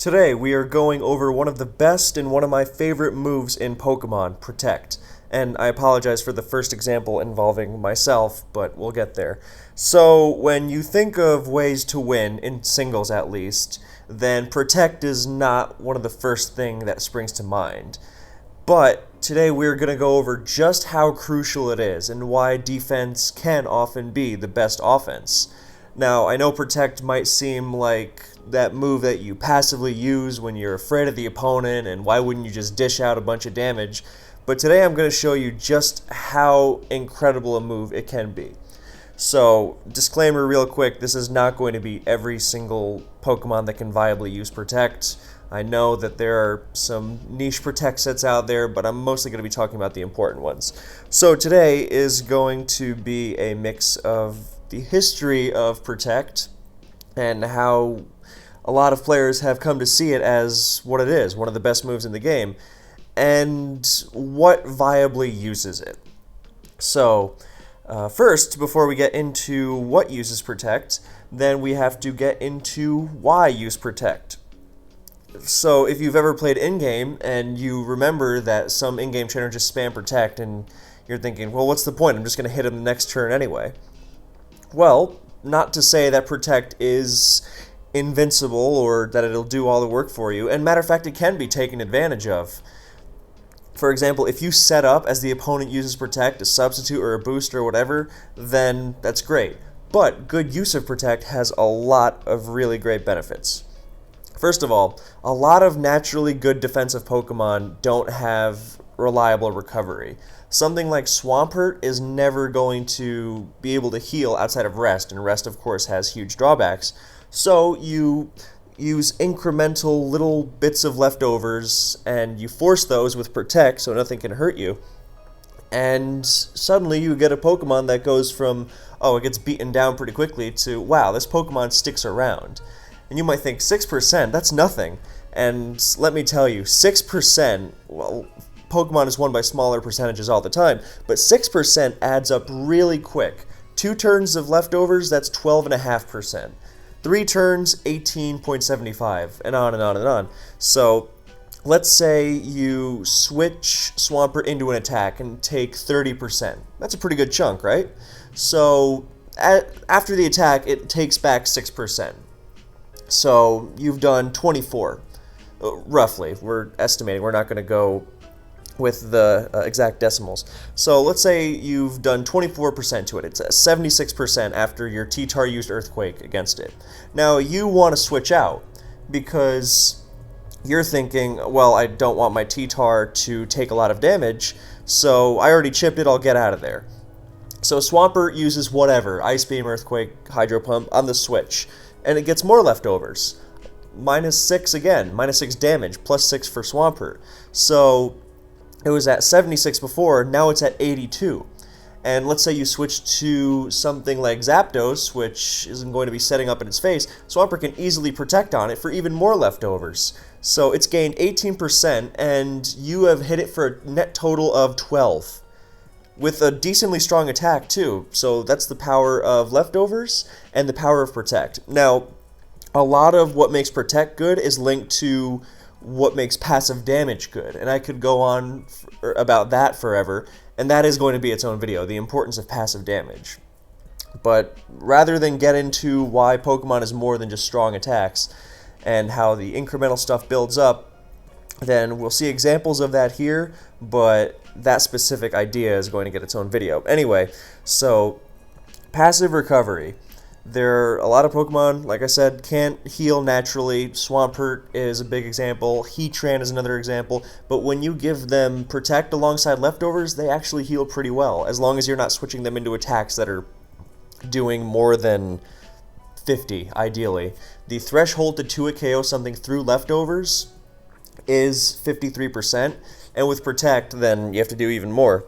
Today we are going over one of the best and one of my favorite moves in Pokemon, Protect. And I apologize for the first example involving myself, but we'll get there. So, when you think of ways to win, in singles at least, then Protect is not one of the first thing that springs to mind. But today we're going to go over just how crucial it is and why defense can often be the best offense. Now, I know Protect might seem like that move that you passively use when you're afraid of the opponent, and why wouldn't you just dish out a bunch of damage? But today I'm going to show you just how incredible a move it can be. So, disclaimer real quick, this is not going to be every single Pokemon that can viably use Protect. I know that there are some niche Protect sets out there, but I'm mostly going to be talking about the important ones. So today is going to be a mix of the history of Protect and how a lot of players have come to see it as what it is, one of the best moves in the game, and what viably uses it. So, first, before we get into what uses Protect, then we have to get into why use Protect. So, if you've ever played in-game and you remember that some in-game trainer just spam Protect and you're thinking, well, what's the point? I'm just going to hit him the next turn anyway. Well, not to say that Protect is invincible or that it'll do all the work for you, and matter of fact, it can be taken advantage of. For example, if you set up as the opponent uses Protect, a substitute or a boost or whatever, then that's great. But good use of Protect has a lot of really great benefits. First of all, a lot of naturally good defensive Pokemon don't have reliable recovery. Something like Swampert is never going to be able to heal outside of Rest, and Rest, of course, has huge drawbacks. So you use incremental little bits of leftovers, and you force those with Protect so nothing can hurt you. And suddenly you get a Pokemon that goes from, oh, it gets beaten down pretty quickly, to, wow, this Pokemon sticks around. And you might think, 6%, that's nothing. And let me tell you, 6%, well, Pokemon is won by smaller percentages all the time, but 6% adds up really quick. 2 turns of leftovers, that's 12.5%. 3 turns, 18.75, and on and on and on. So, let's say you switch Swampert into an attack and take 30%. That's a pretty good chunk, right? So, after the attack, it takes back 6%. So, you've done 24, roughly. We're estimating, we're not going to go with the exact decimals. So let's say you've done 24% to it. It's 76% after your T-Tar used Earthquake against it. Now you want to switch out because you're thinking, well, I don't want my T-Tar to take a lot of damage, so I already chipped it, I'll get out of there. So Swampert uses whatever, Ice Beam, Earthquake, Hydro Pump on the switch, and it gets more leftovers. -6 again, -6 damage, +6 for Swampert. So it was at 76 before, now it's at 82. And let's say you switch to something like Zapdos, which isn't going to be setting up in its face, Swampert can easily Protect on it for even more leftovers. So it's gained 18%, and you have hit it for a net total of 12. With a decently strong attack, too. So that's the power of leftovers and the power of Protect. Now, a lot of what makes Protect good is linked to what makes passive damage good, and I could go on about that forever, and that is going to be its own video, the importance of passive damage. But rather than get into why Pokemon is more than just strong attacks and how the incremental stuff builds up, then we'll see examples of that here, but that specific idea is going to get its own video. Anyway, so passive recovery. There are a lot of Pokemon, like I said, can't heal naturally. Swampert is a big example. Heatran is another example. But when you give them Protect alongside leftovers, they actually heal pretty well, as long as you're not switching them into attacks that are doing more than 50, ideally. The threshold to 2-hit KO something through leftovers is 53%, and with Protect, then you have to do even more.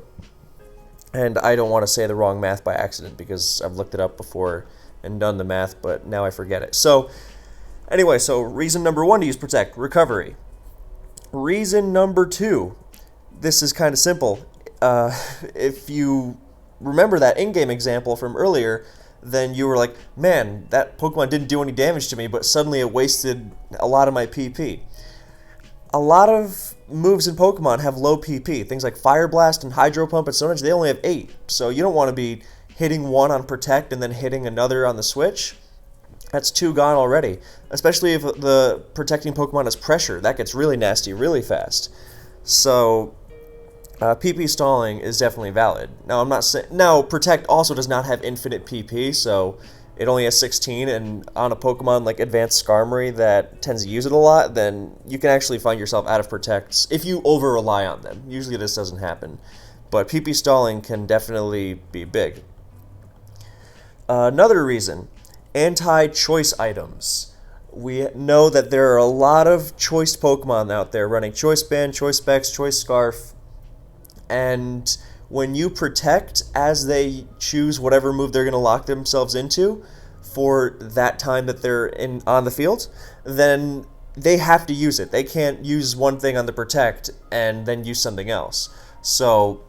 And I don't want to say the wrong math by accident, because I've looked it up before and done the math, but now I forget it. So, anyway, so reason number 1 to use Protect, recovery. Reason number 2, this is kind of simple. If you remember that in-game example from earlier, then you were like, man, that Pokemon didn't do any damage to me, but suddenly it wasted a lot of my PP. A lot of moves in Pokemon have low PP. Things like Fire Blast and Hydro Pump and Stone Edge, they only have 8. So you don't want to be hitting one on Protect and then hitting another on the switch. That's 2 gone already. Especially if the protecting Pokemon is Pressure. That gets really nasty really fast. So PP stalling is definitely valid. Now I'm not saying Protect also does not have infinite PP, so it only has 16, and on a Pokemon like Advanced Skarmory that tends to use it a lot, then you can actually find yourself out of Protects if you over-rely on them. Usually this doesn't happen, but PP stalling can definitely be big. Another reason, anti-choice items. We know that there are a lot of choiced Pokemon out there running Choice Band, Choice Specs, Choice Scarf, and when you Protect as they choose whatever move they're going to lock themselves into for that time that they're on the field, then they have to use it. They can't use one thing on the Protect and then use something else. So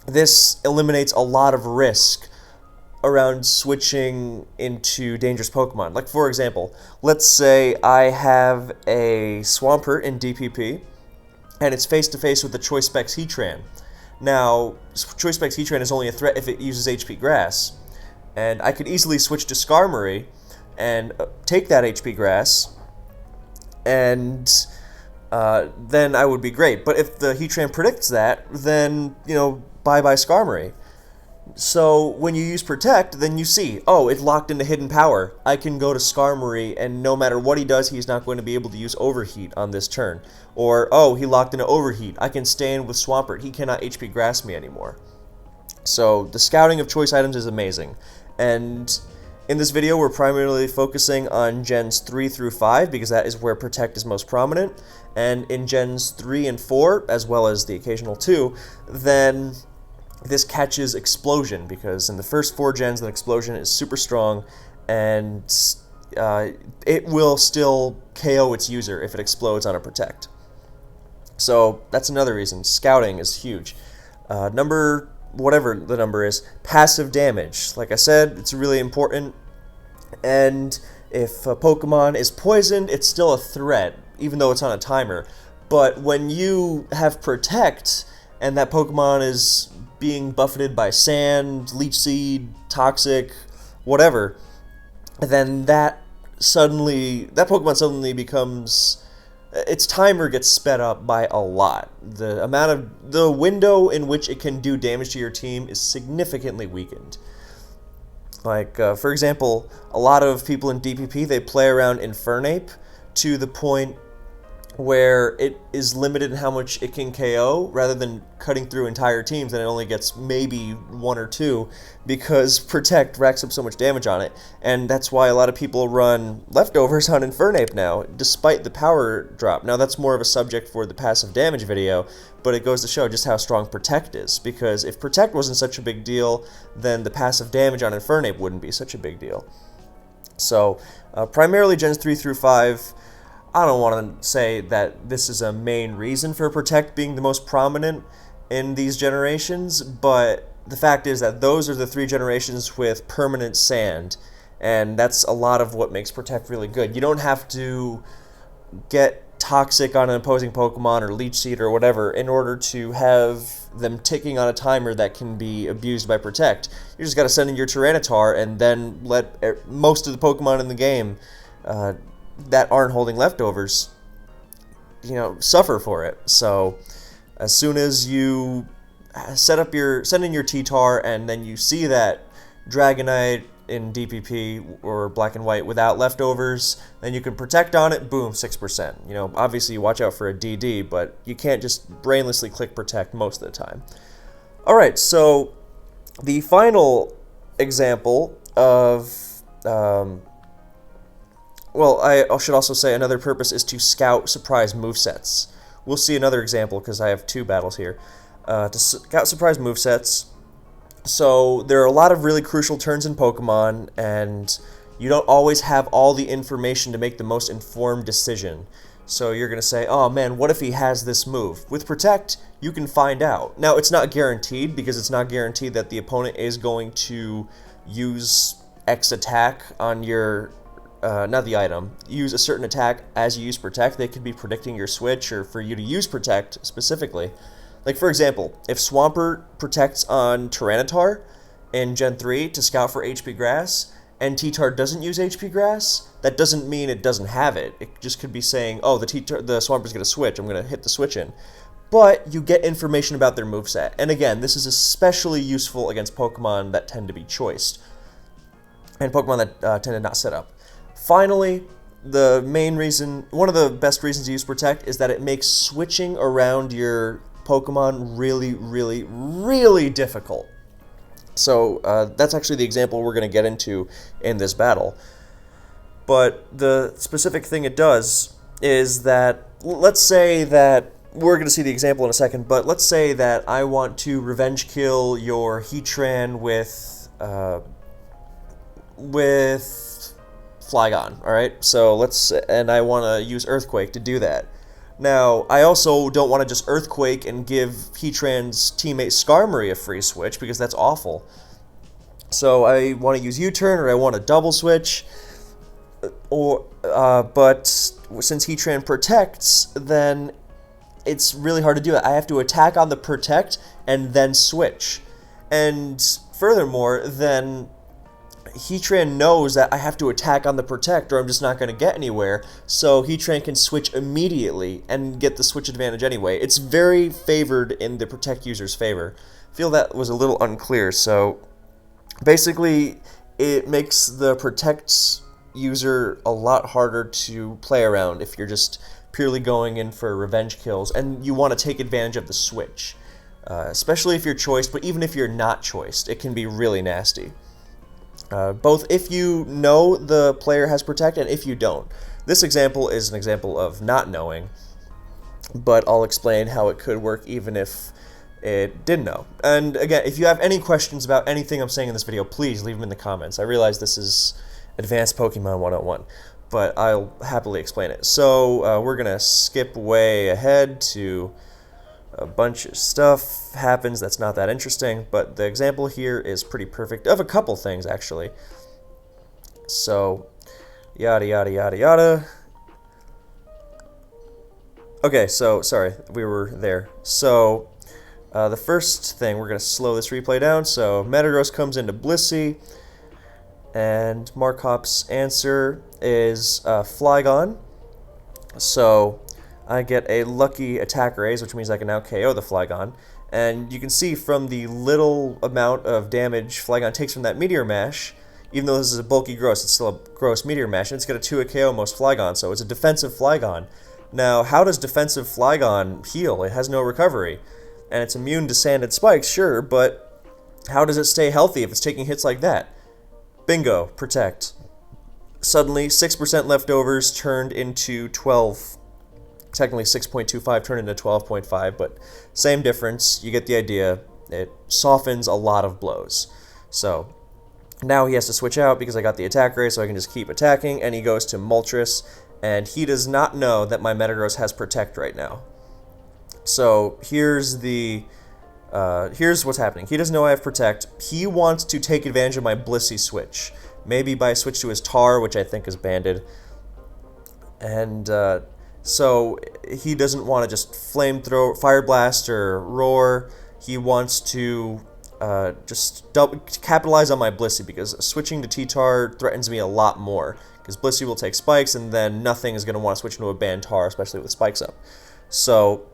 this eliminates a lot of risk around switching into dangerous Pokemon. Like, for example, let's say I have a Swampert in DPP, and it's face-to-face with the Choice Specs Heatran. Now, Choice Specs Heatran is only a threat if it uses HP Grass, and I could easily switch to Skarmory and take that HP Grass, and then I would be great. But if the Heatran predicts that, then, bye-bye Skarmory. So when you use Protect, then you see, oh, it locked into Hidden Power. I can go to Skarmory, and no matter what he does, he's not going to be able to use Overheat on this turn. Or, oh, he locked into Overheat. I can stay in with Swampert. He cannot HP Grass me anymore. So the scouting of choice items is amazing. And in this video, we're primarily focusing on Gens 3 through 5, because that is where Protect is most prominent. And in Gens 3 and 4, as well as the occasional 2, then this catches Explosion, because in the first 4 gens, the Explosion is super strong, and it will still KO its user if it explodes on a Protect. So that's another reason. Scouting is huge. Whatever the number is, passive damage. Like I said, it's really important, and if a Pokemon is poisoned, it's still a threat, even though it's on a timer. But when you have Protect, and that Pokemon is being buffeted by Sand, Leech Seed, Toxic, whatever, then that Pokemon suddenly becomes, its timer gets sped up by a lot. The window in which it can do damage to your team is significantly weakened. Like, for example, a lot of people in DPP, they play around Infernape to the point where it is limited in how much it can KO, rather than cutting through entire teams, and it only gets maybe 1 or 2, because Protect racks up so much damage on it. And that's why a lot of people run Leftovers on Infernape now, despite the power drop. Now that's more of a subject for the passive damage video, but it goes to show just how strong Protect is, because if Protect wasn't such a big deal, then the passive damage on Infernape wouldn't be such a big deal. So, primarily Gens 3 through 5, I don't want to say that this is a main reason for Protect being the most prominent in these generations, but the fact is that those are the 3 generations with permanent Sand, and that's a lot of what makes Protect really good. You don't have to get Toxic on an opposing Pokemon or Leech Seed or whatever in order to have them ticking on a timer that can be abused by Protect. You just got to send in your Tyranitar and then let most of the Pokemon in the game that aren't holding Leftovers, suffer for it. So as soon as you send in your T-Tar, and then you see that Dragonite in DPP or Black and White without Leftovers, then you can Protect on it, boom, 6%. Obviously you watch out for a DD, but you can't just brainlessly click Protect most of the time. Alright, so the final example of I should also say another purpose is to scout surprise movesets. We'll see another example because I have 2 battles here. To scout surprise movesets. So there are a lot of really crucial turns in Pokemon, and you don't always have all the information to make the most informed decision. So you're going to say, oh man, what if he has this move? With Protect, you can find out. Now, it's not guaranteed, because it's not guaranteed that the opponent is going to use X attack on your, not the item, use a certain attack as you use Protect, they could be predicting your switch or for you to use Protect specifically. Like, for example, if Swampert protects on Tyranitar in Gen 3 to scout for HP Grass, and T-Tar doesn't use HP Grass, that doesn't mean it doesn't have it. It just could be saying, oh, the Swampert's going to switch, I'm going to hit the switch in. But you get information about their moveset. And again, this is especially useful against Pokemon that tend to be choiced, and Pokemon that tend to not set up. Finally, the main reason, one of the best reasons to use Protect is that it makes switching around your Pokemon really, really, really difficult. So that's actually the example we're going to get into in this battle. But the specific thing it does is that, let's say that, we're going to see the example in a second, but let's say that I want to revenge kill your Heatran with Flygon, alright? So and I want to use Earthquake to do that. Now, I also don't want to just Earthquake and give Heatran's teammate Skarmory a free switch, because that's awful. So I want to use U-turn, or I want to double switch, but since Heatran protects, then it's really hard to do it. I have to attack on the Protect and then switch. And furthermore, then Heatran knows that I have to attack on the Protect or I'm just not going to get anywhere, so Heatran can switch immediately and get the switch advantage anyway. It's very favored in the Protect user's favor. I feel that was a little unclear, so basically it makes the Protect user a lot harder to play around if you're just purely going in for revenge kills and you want to take advantage of the switch. Especially if you're choiced, but even if you're not choiced, it can be really nasty. Both if you know the player has Protect and if you don't. This example is an example of not knowing, but I'll explain how it could work even if it didn't know. And again, if you have any questions about anything I'm saying in this video, please leave them in the comments. I realize this is Advanced Pokemon 101, but I'll happily explain it. So we're going to skip way ahead to a bunch of stuff happens that's not that interesting, but the example here is pretty perfect of a couple things, actually. So, yada yada yada yada. Okay, so, sorry, we were there. So, the first thing, we're going to slow this replay down. So, Metagross comes into Blissey, and Markop's answer is Flygon. So, I get a lucky attack raise, which means I can now KO the Flygon. And you can see from the little amount of damage Flygon takes from that Meteor Mash, even though this is a bulky Gross, it's still a gross Meteor Mash, and it's going to 2-hit KO most Flygon, so it's a defensive Flygon. Now, how does defensive Flygon heal? It has no recovery. And it's immune to Sand and Spikes, sure, but how does it stay healthy if it's taking hits like that? Bingo, Protect. Suddenly, 6% leftovers turned into 12. Technically 6.25 turned into 12.5, but same difference. You get the idea. It softens a lot of blows. So now he has to switch out because I got the attack raise, so I can just keep attacking, and he goes to Moltres, and he does not know that my Metagross has Protect right now. So here's what's happening. He doesn't know I have Protect. He wants to take advantage of my Blissey switch, maybe by a switch to his Tar, which I think is banded, and so he doesn't want to just Flamethrower, Fire Blast, or Roar. He wants to just capitalize on my Blissey, because switching to T-Tar threatens me a lot more, because Blissey will take Spikes, and then nothing is going to want to switch into a banned Tar, especially with Spikes up. So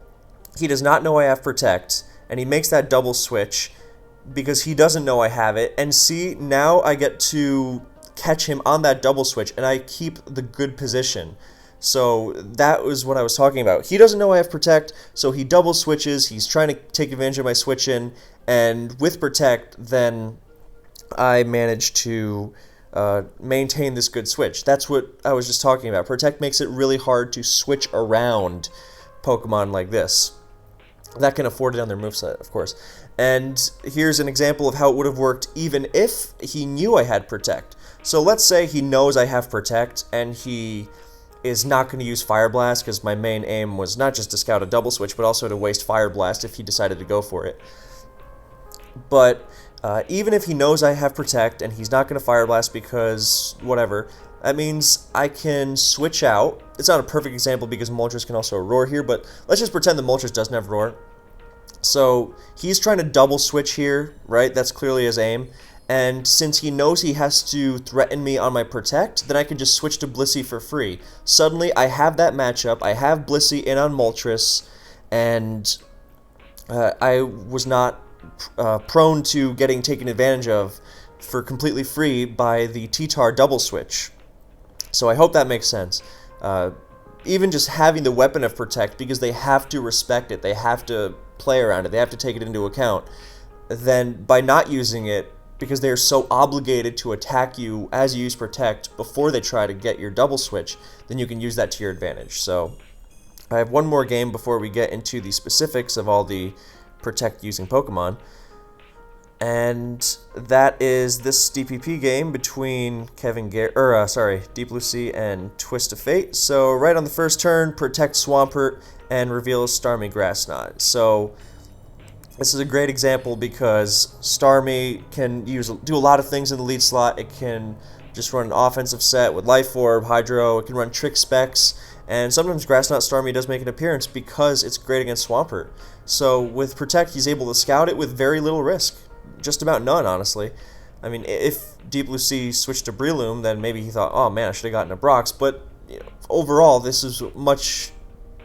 he does not know I have Protect, and he makes that double switch because he doesn't know I have it. And see, now I get to catch him on that double switch, and I keep the good position. So that was what I was talking about. He doesn't know I have Protect, so he double switches. He's trying to take advantage of my switch in, and with Protect, then I manage to maintain this good switch. That's what I was just talking about. Protect makes it really hard to switch around Pokemon like this that can afford it on their moveset, of course. And here's an example of how it would have worked even if he knew I had Protect. So let's say he knows I have Protect, and he is not going to use Fire Blast, because my main aim was not just to scout a double switch, but also to waste Fire Blast if he decided to go for it. But Even if he knows I have Protect and he's not going to Fire Blast because whatever, that means I can switch out. It's not a perfect example because Moltres can also Roar here, but let's just pretend that Moltres doesn't have Roar. So he's trying to double switch here, right? That's clearly his aim. And since he knows he has to threaten me on my Protect, then I can just switch to Blissey for free. Suddenly, I have that matchup. I have Blissey in on Moltres, and I was not prone to getting taken advantage of for completely free by the T-Tar double switch. So I hope that makes sense. Even just having the weapon of Protect, because they have to respect it, they have to play around it, they have to take it into account, then by not using it, because they're so obligated to attack you as you use Protect before they try to get your double switch, then you can use that to your advantage. So I have one more game before we get into the specifics of all the Protect using Pokemon, and that is this DPP game between Deep Blue Sea and Twist of Fate. So right on the first turn, Protect Swampert and reveals Starmie Grass Knot. So this is a great example because Starmie can do a lot of things in the lead slot. It can just run an offensive set with Life Orb, Hydro. It can run Trick Specs, and sometimes Grass Knot Starmie does make an appearance because it's great against Swampert. So with Protect, he's able to scout it with very little risk. Just about none, honestly. I mean, if Deep Blue Sea switched to Breloom, then maybe he thought, oh man, I should have gotten a Brox. But overall, this is much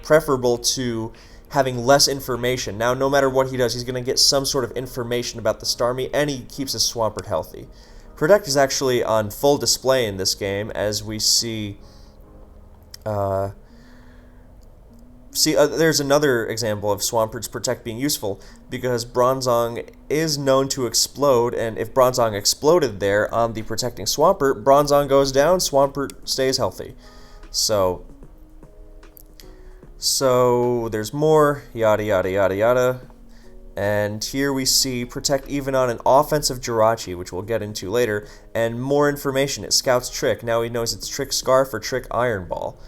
preferable to having less information. Now, no matter what he does, he's going to get some sort of information about the Starmie, and he keeps his Swampert healthy. Protect is actually on full display in this game, as we see... there's another example of Swampert's Protect being useful, because Bronzong is known to explode, and if Bronzong exploded there on the protecting Swampert, Bronzong goes down, Swampert stays healthy. So there's more, yada yada yada yada, and here we see Protect even on an offensive Jirachi, which we'll get into later, and more information. It scouts Trick. Now he knows it's Trick Scarf or Trick Iron Ball.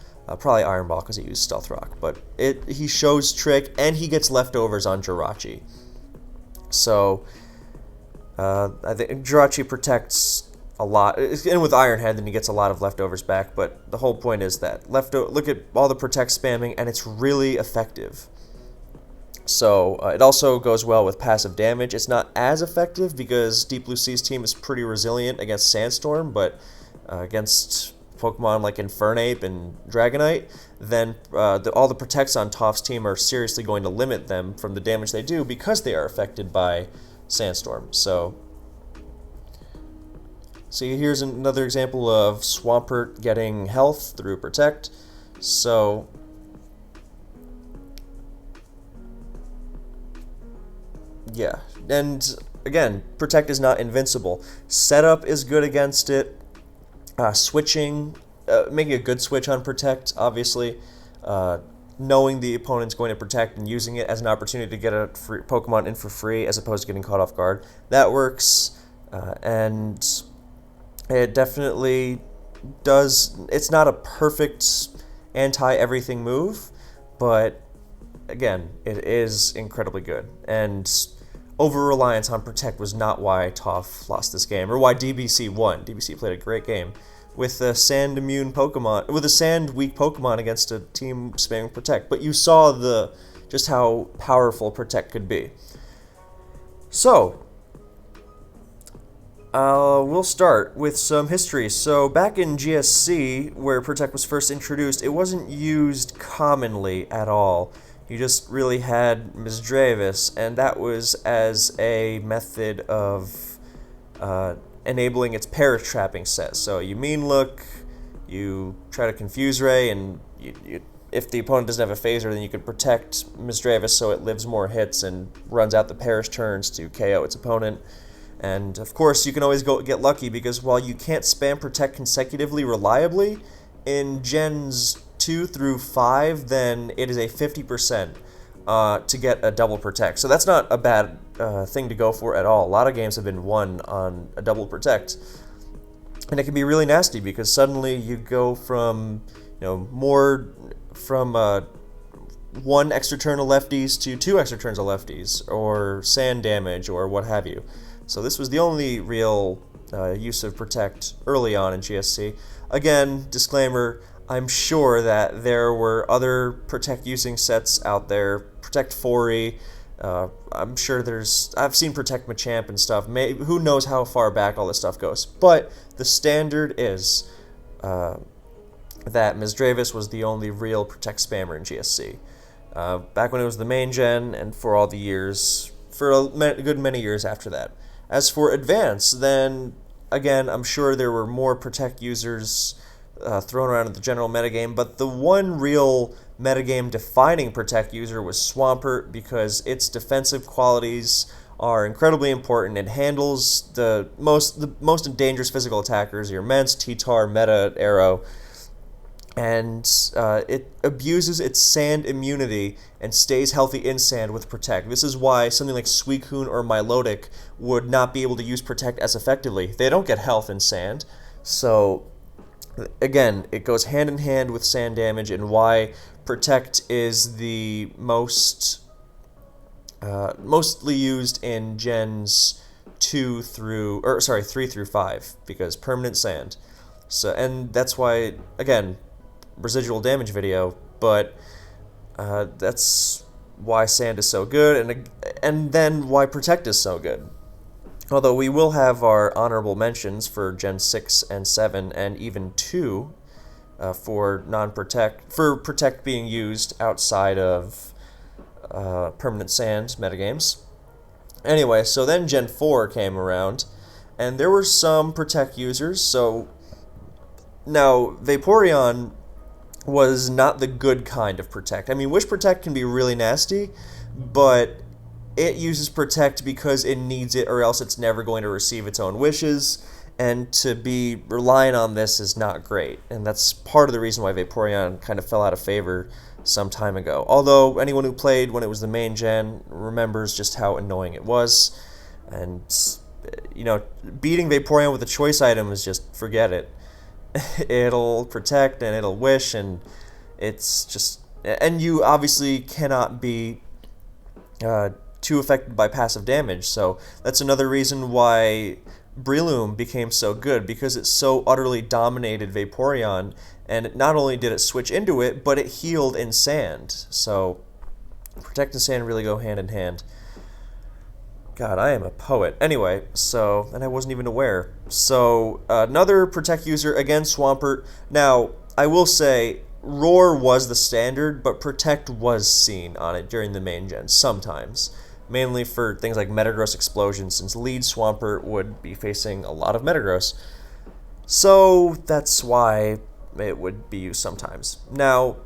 Probably Iron Ball because he used Stealth Rock, but he shows Trick, and he gets leftovers on Jirachi. So I think Jirachi protects a lot, and with Iron Head, then he gets a lot of leftovers back. But the whole point is that look at all the Protect spamming, and it's really effective. So it also goes well with passive damage. It's not as effective because Deep Blue Sea's team is pretty resilient against Sandstorm, but against Pokemon like Infernape and Dragonite, then all the Protects on Toph's team are seriously going to limit them from the damage they do because they are affected by Sandstorm. So here's another example of Swampert getting health through Protect. So yeah, and again, Protect is not invincible. Setup is good against it. Switching, making a good switch on Protect, obviously, knowing the opponent's going to Protect and using it as an opportunity to get a free Pokemon in for free as opposed to getting caught off guard, that works, and it definitely does. It's not a perfect anti-everything move, but again, it is incredibly good, and over-reliance on Protect was not why Toph lost this game, or why DBC won. DBC played a great game with a sand-immune Pokemon, with a sand-weak Pokemon against a team spamming Protect. But you saw just how powerful Protect could be. So, we'll start with some history. So, back in GSC, where Protect was first introduced, it wasn't used commonly at all. You just really had Misdreavus, and that was as a method of enabling its Perish Trapping set. So you Mean Look, you try to Confuse Ray, and if the opponent doesn't have a Phaser, then you can protect Misdreavus so it lives more hits and runs out the Perish turns to KO its opponent. And of course, you can always get lucky, because while you can't spam Protect consecutively reliably, in Gens 2 through 5, then it is a 50% to get a double Protect. So that's not a bad thing to go for at all. A lot of games have been won on a double Protect, and it can be really nasty because suddenly you go from one extra turn of lefties to 2 extra turns of lefties, or sand damage, or what have you. So this was the only real use of Protect early on in GSC. Again, disclaimer, I'm sure that there were other Protect using sets out there, Protect 4E, I'm sure I've seen Protect Machamp and stuff, who knows how far back all this stuff goes, but the standard is that Misdreavus was the only real Protect spammer in GSC. Back when it was the main gen, and for all the years, for a good many years after that. As for Advance, then, again, I'm sure there were more Protect users thrown around in the general metagame, but the one real metagame-defining Protect user was Swampert, because its defensive qualities are incredibly important. It handles the most dangerous physical attackers, your Mence, T-Tar, Meta, Arrow, and it abuses its sand immunity and stays healthy in sand with Protect. This is why something like Suicune or Milotic would not be able to use Protect as effectively. They don't get health in sand, so again, it goes hand in hand with sand damage, and why Protect is the mostly used in gens 3 through 5, because permanent sand. So, and that's why, again, residual damage video, but that's why sand is so good, and then why Protect is so good. Although we will have our honorable mentions for Gen 6 and 7 and even 2 for Protect being used outside of permanent sand metagames. Anyway, so then Gen 4 came around, and there were some Protect users. So now Vaporeon was not the good kind of Protect. I mean, Wish Protect can be really nasty, but it uses Protect because it needs it, or else it's never going to receive its own wishes, and to be relying on this is not great. And that's part of the reason why Vaporeon kind of fell out of favor some time ago. Although anyone who played when it was the main gen remembers just how annoying it was. And, you know, beating Vaporeon with a choice item is just, forget it. It'll Protect and it'll Wish, and it's just... And you obviously cannot be too affected by passive damage, so that's another reason why Breloom became so good, because it so utterly dominated Vaporeon, and not only did it switch into it, but it healed in sand. So Protect and sand really go hand in hand. God, I am a poet. Anyway, so, and I wasn't even aware. So another Protect user, again, Swampert. Now, I will say, Roar was the standard, but Protect was seen on it during the main gen sometimes. Mainly for things like Metagross Explosion, since lead Swampert would be facing a lot of Metagross. So that's why it would be used sometimes. Now,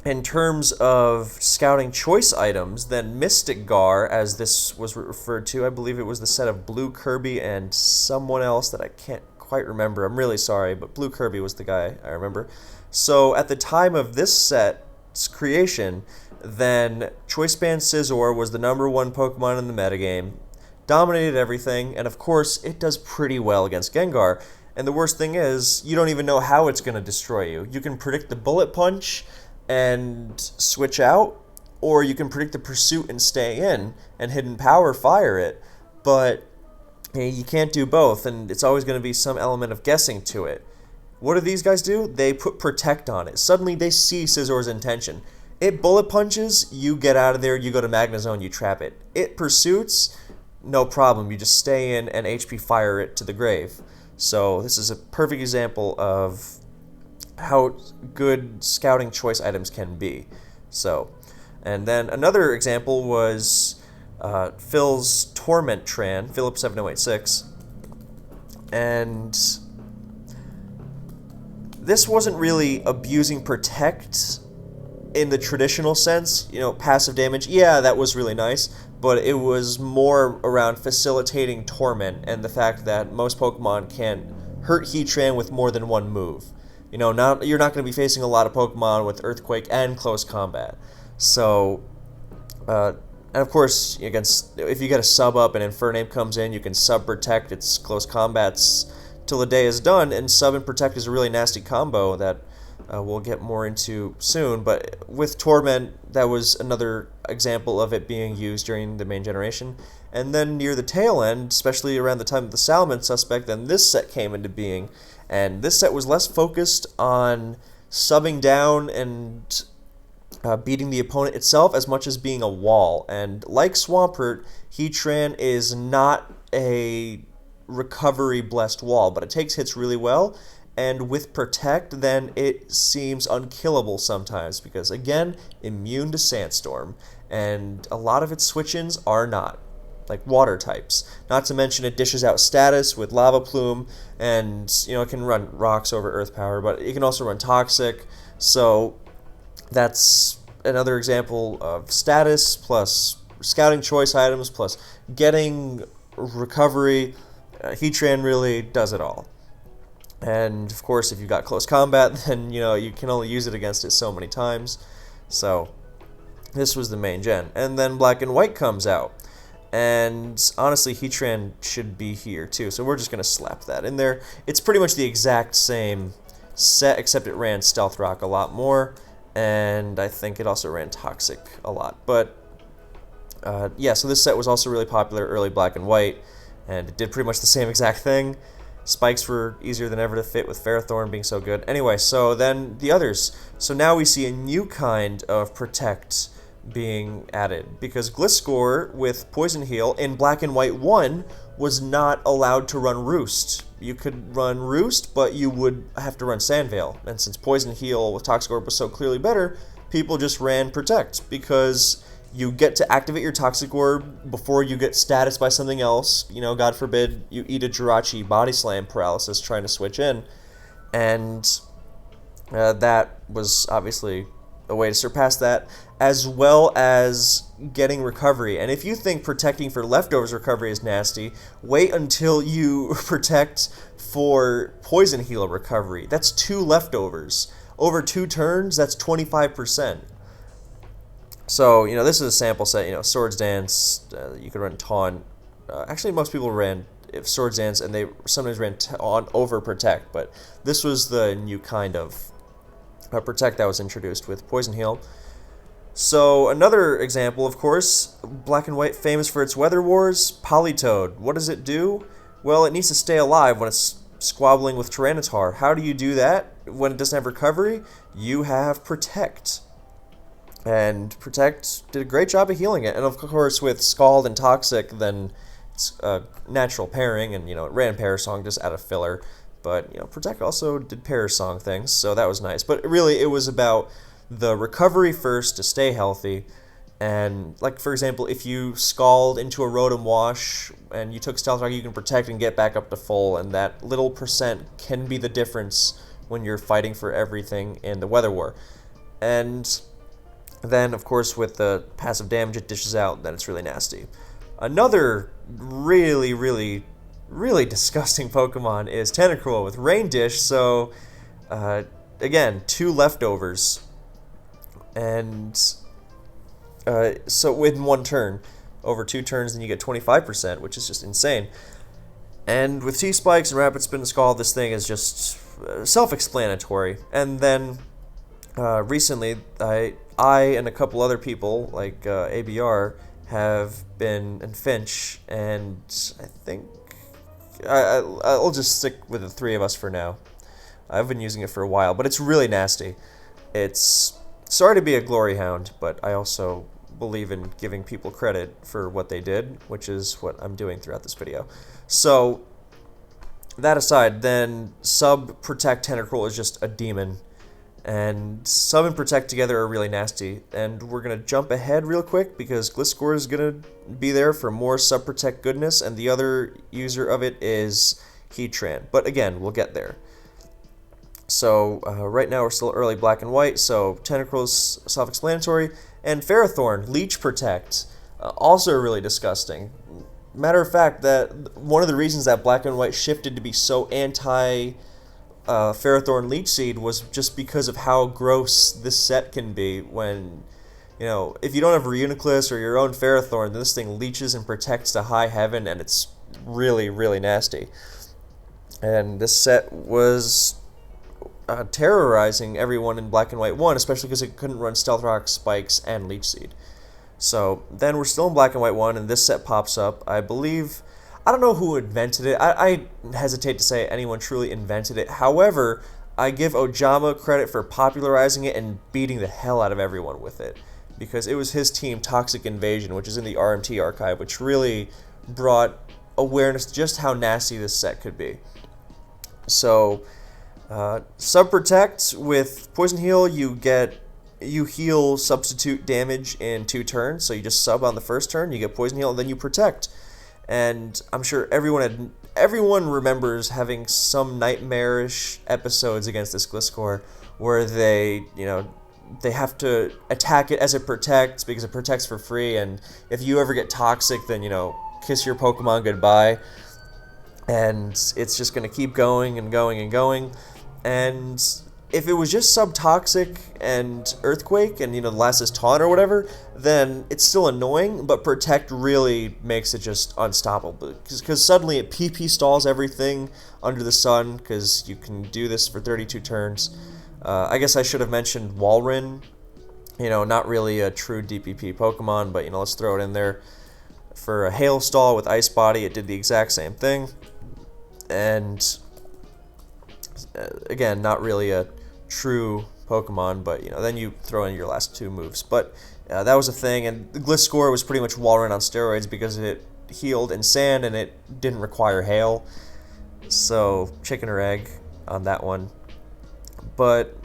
in terms of scouting choice items, then Mystic Gar, as this was referred to, I believe it was the set of Blue Kirby and someone else that I can't quite remember. I'm really sorry, but Blue Kirby was the guy I remember. So at the time of this set's creation, then Choice Band Scizor was the #1 Pokemon in the metagame, dominated everything, and of course, it does pretty well against Gengar. And the worst thing is, you don't even know how it's going to destroy you. You can predict the Bullet Punch and switch out, or you can predict the Pursuit and stay in, and Hidden Power fire it, but you can't do both, and it's always going to be some element of guessing to it. What do these guys do? They put Protect on it. Suddenly they see Scizor's intention. It Bullet Punches, you get out of there, you go to Magnezone, you trap it. It Pursuits, no problem, you just stay in and HP fire it to the grave. So this is a perfect example of how good scouting choice items can be. So, and then another example was Phil's Torment Tran, Philip7086, and this wasn't really abusing Protect in the traditional sense, you know, passive damage, yeah, that was really nice, but it was more around facilitating Torment and the fact that most Pokemon can't hurt Heatran with more than one move. You know, you're not going to be facing a lot of Pokemon with Earthquake and Close Combat. So, and of course, if you get a sub up and Infernape comes in, you can sub Protect its Close Combats till the day is done, and sub and Protect is a really nasty combo that we'll get more into soon. But with Torment, that was another example of it being used during the main generation. And then near the tail end, especially around the time of the Salmon Suspect, then this set came into being. And this set was less focused on subbing down and beating the opponent itself as much as being a wall. And like Swampert, Heatran is not a recovery blessed wall, but it takes hits really well. And with Protect, then it seems unkillable sometimes because, again, immune to Sandstorm. And a lot of its switch-ins are not, like water types. Not to mention it dishes out status with Lava Plume, and it can run rocks over Earth Power, but it can also run Toxic. So that's another example of status plus scouting choice items plus getting recovery. Heatran really does it all. And of course, if you've got close combat, then you can only use it against it so many times. So this was the main gen. And then Black and White comes out. And honestly, Heatran should be here too, so we're just going to slap that in there. It's pretty much the exact same set, except it ran Stealth Rock a lot more, and I think it also ran Toxic a lot. But yeah, so this set was also really popular early Black and White, and it did pretty much the same exact thing. Spikes were easier than ever to fit with Ferrothorn being so good. Anyway, so then the others. So now we see a new kind of Protect being added, because Gliscor with Poison Heal in Black and White 1 was not allowed to run Roost. You could run Roost, but you would have to run Sandveil. And since Poison Heal with Toxic Orb was so clearly better, people just ran Protect, because you get to activate your Toxic Orb before you get status by something else. God forbid you eat a Jirachi Body Slam paralysis trying to switch in. And that was obviously a way to surpass that, as well as getting recovery. And if you think protecting for leftovers recovery is nasty, wait until you protect for Poison Heal recovery. That's 2 leftovers. Over 2 turns, that's 25%. So, this is a sample set. Swords Dance, you could run Taunt. Actually, most people ran Swords Dance, and they sometimes ran Taunt over Protect, but this was the new kind of Protect that was introduced with Poison Heal. So another example, of course, Black and White famous for its Weather Wars, Politoed. What does it do? Well, it needs to stay alive when it's squabbling with Tyranitar. How do you do that when it doesn't have recovery? You have Protect. And Protect did a great job of healing it. And of course, with Scald and Toxic, then it's a natural pairing, and it ran Parasong just out of filler. But Protect also did Parasong things, so that was nice. But really, it was about the recovery first to stay healthy. And like, for example, if you Scald into a Rotom Wash and you took Stealth Rock, you can Protect and get back up to full, and that little percent can be the difference when you're fighting for everything in the Weather War. And then, of course, with the passive damage it dishes out, then it's really nasty. Another really, really, really disgusting Pokemon is Tentacle with Rain Dish. So, again, 2 leftovers. And so within 1 turn, over 2 turns, then you get 25%, which is just insane. And with T-Spikes and Rapid Spin and Scald, this thing is just self-explanatory. And then recently, I and a couple other people, like ABR, have been, and Finch, and I think I'll just stick with the 3 of us for now. I've been using it for a while, but it's really nasty. It's sorry to be a glory hound, but I also believe in giving people credit for what they did, which is what I'm doing throughout this video. So, that aside, then Sub Protect Tentacle is just a demon. And Sub and Protect together are really nasty. And we're going to jump ahead real quick because Gliscor is going to be there for more Sub Protect goodness, and the other user of it is Heatran. But again, we'll get there. So right now we're still early Black and White, so Tentacle's self-explanatory. And Ferrothorn, Leech Protect, also really disgusting. Matter of fact, that one of the reasons that Black and White shifted to be so anti Ferrothorn Leech Seed was just because of how gross this set can be when, if you don't have Reuniclus or your own Ferrothorn, then this thing leeches and protects to high heaven, and it's really, really nasty. And this set was terrorizing everyone in Black and White 1, especially because it couldn't run Stealth Rock, Spikes, and Leech Seed. So then we're still in Black and White 1, and this set pops up. I believe, I don't know who invented it. I hesitate to say anyone truly invented it. However, I give Ojama credit for popularizing it and beating the hell out of everyone with it. Because it was his team, Toxic Invasion, which is in the RMT archive, which really brought awareness to just how nasty this set could be. So, Sub Protect with Poison Heal, you heal substitute damage in 2 turns. So you just sub on the first turn, you get Poison Heal, and then you Protect. And I'm sure everyone remembers having some nightmarish episodes against this Gliscor where they have to attack it as it protects because it protects for free, and if you ever get toxic, then, kiss your Pokemon goodbye. And it's just going to keep going and going and going. And if it was just Subtoxic and Earthquake and, the last is Taunt or whatever, then it's still annoying, but Protect really makes it just unstoppable. Because suddenly it PP stalls everything under the sun, because you can do this for 32 turns. I guess I should have mentioned Walrein. Not really a true DPP Pokemon, but, let's throw it in there. For a Hail Stall with Ice Body, it did the exact same thing. And, again, not really a true Pokemon, but, then you throw in your last 2 moves. But that was a thing, and the Gliscor was pretty much Walrein on steroids because it healed in Sand and it didn't require Hail. So, chicken or egg on that one. But,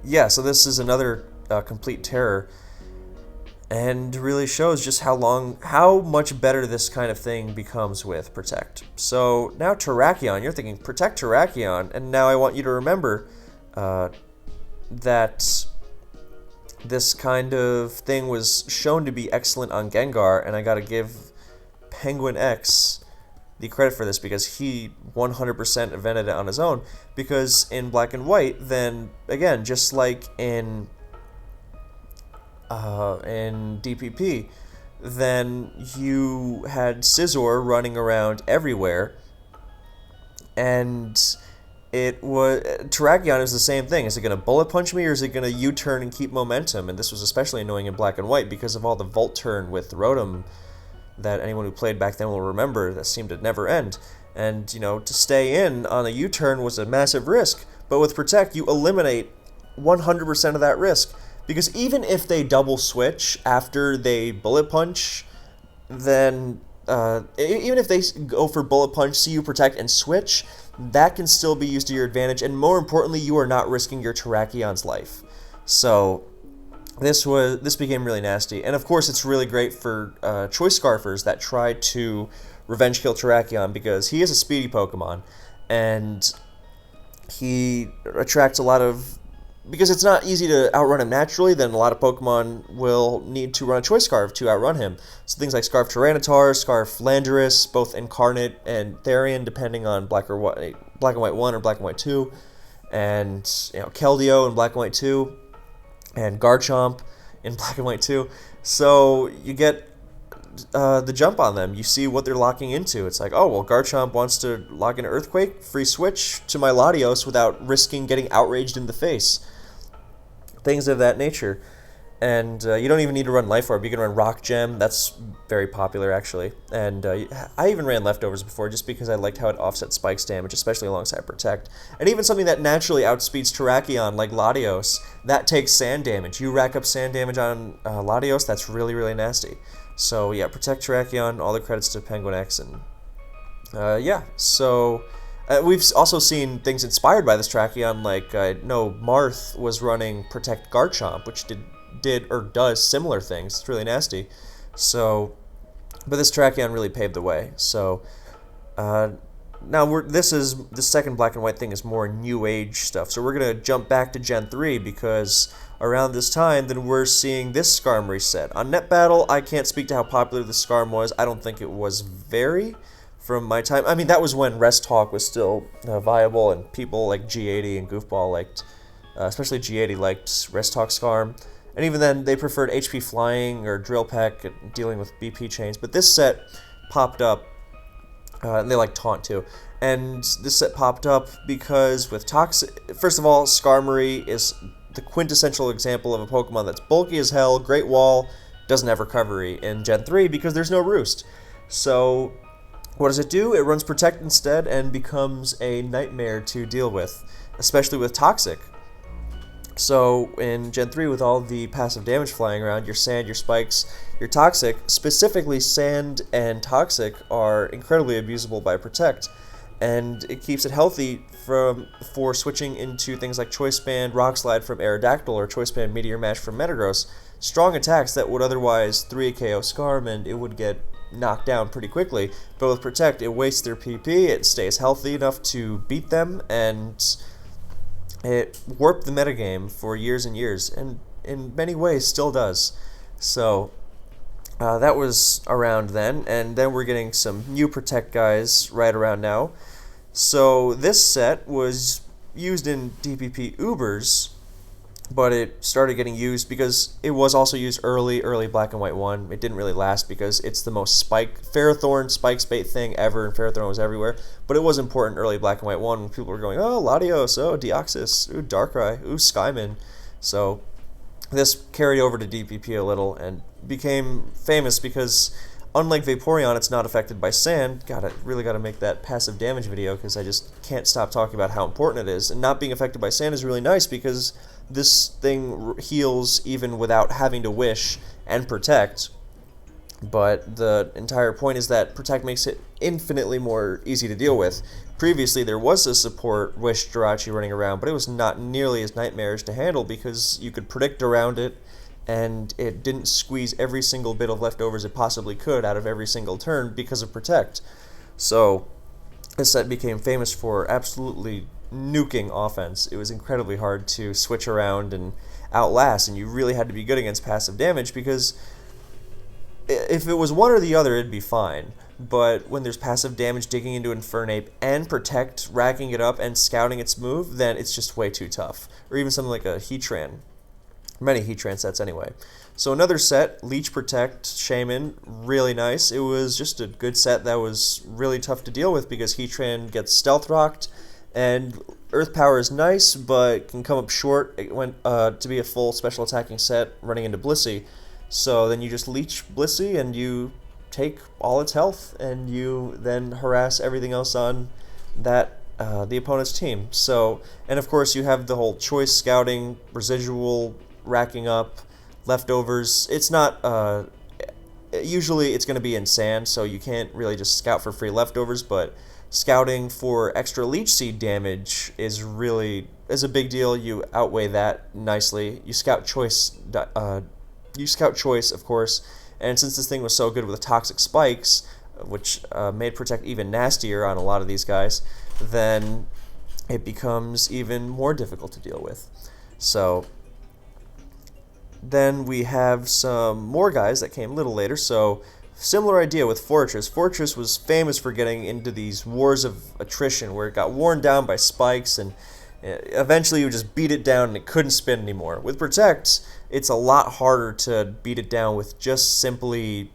yeah, so this is another complete terror, and really shows just how much better this kind of thing becomes with Protect. So, now Terrakion, you're thinking, Protect Terrakion, and now I want you to remember that this kind of thing was shown to be excellent on Gengar, and I gotta give Penguin X the credit for this because he 100% invented it on his own. Because in Black and White, then again, just like in DPP, then you had Scizor running around everywhere, and Terrakion is the same thing. Is it going to Bullet Punch me, or is it going to U-turn and keep momentum? And this was especially annoying in Black and White because of all the Volt Turn with Rotom that anyone who played back then will remember that seemed to never end. And, to stay in on a U-turn was a massive risk. But with Protect, you eliminate 100% of that risk. Because even if they double switch after they Bullet Punch, then even if they go for Bullet Punch, see you Protect, and switch, that can still be used to your advantage. And more importantly, you are not risking your Terrakion's life. So this became really nasty. And of course, it's really great for Choice Scarfers that try to revenge kill Terrakion because he is a speedy Pokemon, and he attracts a lot of... Because it's not easy to outrun him naturally, then a lot of Pokemon will need to run a Choice Scarf to outrun him. So things like Scarf Tyranitar, Scarf Landorus, both Incarnate and Therian, depending on Black and White 1 or Black and White 2, and Keldeo in Black and White 2, and Garchomp in Black and White 2. So you get the jump on them. You see what they're locking into. It's like, oh, well, Garchomp wants to lock into Earthquake, free switch to my Latios without risking getting outraged in the face. Things of that nature. And you don't even need to run Life Orb. You can run Rock Gem. That's very popular, actually. And I even ran Leftovers before just because I liked how it offset Spike's damage, especially alongside Protect. And even something that naturally outspeeds Terrakion, like Latios, that takes Sand damage. You rack up Sand damage on Latios, that's really, really nasty. So, yeah, Protect Terrakion, all the credits to Penguin X. And, yeah, so... we've also seen things inspired by this Terrakion, like, I know Marth was running Protect Garchomp, which did or does similar things. It's really nasty. So, but this Terrakion really paved the way. So, now the second Black and White thing is more New Age stuff. So we're gonna jump back to Gen 3 because around this time, then we're seeing this Skarm reset. On Net Battle, I can't speak to how popular the Skarm was. I don't think it was very from my time. I mean, that was when Rest Talk was still viable, and people like G80 and Goofball liked, especially G80 liked Rest Talk Skarm. And even then, they preferred HP Flying or Drill Peck and dealing with BP chains. But this set popped up And they like taunt too. And this set popped up because with Toxic, first of all, Skarmory is the quintessential example of a Pokemon that's bulky as hell, Great Wall, doesn't have recovery in Gen 3 because there's no Roost. So what does it do? It runs Protect instead and becomes a nightmare to deal with, especially with Toxic. So in Gen 3, with all the passive damage flying around, your Sand, your Spikes, your Toxic, specifically Sand and Toxic, are incredibly abusable by Protect. And it keeps it healthy for switching into things like Choice Band, Rock Slide from Aerodactyl, or Choice Band Meteor Mash from Metagross. Strong attacks that would otherwise 3 KO Skarm and it would get knocked down pretty quickly. But with Protect, it wastes their PP, it stays healthy enough to beat them, and it warped the metagame for years and years, and in many ways still does. So that was around then, and then we're getting some new Protect guys right around now. So this set was used in DPP Ubers, but it started getting used because it was also used early Black and White 1. It didn't really last because it's the most Ferrothorn spike bait thing ever, and Ferrothorn was everywhere. But it was important early Black and White 1 when people were going, oh, Latios, oh, Deoxys, ooh, Darkrai, ooh, Skyman. So this carried over to DPP a little and became famous because, unlike Vaporeon, it's not affected by Sand. God, I really got to make that passive damage video because I just can't stop talking about how important it is. And not being affected by Sand is really nice because this thing heals even without having to Wish and Protect. But the entire point is that Protect makes it infinitely more easy to deal with. Previously, there was a support Wish Jirachi running around, but it was not nearly as nightmarish to handle because you could predict around it, and it didn't squeeze every single bit of leftovers it possibly could out of every single turn because of Protect. So this set became famous for absolutely nuking offense. It was incredibly hard to switch around and outlast, and you really had to be good against passive damage because if it was one or the other, it'd be fine. But when there's passive damage digging into Infernape and Protect racking it up and scouting its move, then it's just way too tough. Or even something like a Heatran. Many Heatran sets anyway. So another set, Leech Protect Shaman, really nice. It was just a good set that was really tough to deal with because Heatran gets Stealth Rocked, and Earth Power is nice, but can come up short. It went to be a full special attacking set running into Blissey. So then you just leech Blissey and you take all its health, and you then harass everything else on that the opponent's team. So, and of course you have the whole choice scouting, residual racking up, leftovers. It's not usually it's going to be in Sand, so you can't really just scout for free leftovers, but scouting for extra Leech Seed damage is a big deal. You outweigh that nicely. You scout choice, of course, and since this thing was so good with Toxic Spikes, which made Protect even nastier on a lot of these guys, then it becomes even more difficult to deal with. So then we have some more guys that came a little later. So similar idea with Fortress. Fortress was famous for getting into these wars of attrition where it got worn down by spikes, and eventually you would just beat it down and it couldn't spin anymore. With Protect, it's a lot harder to beat it down with just simply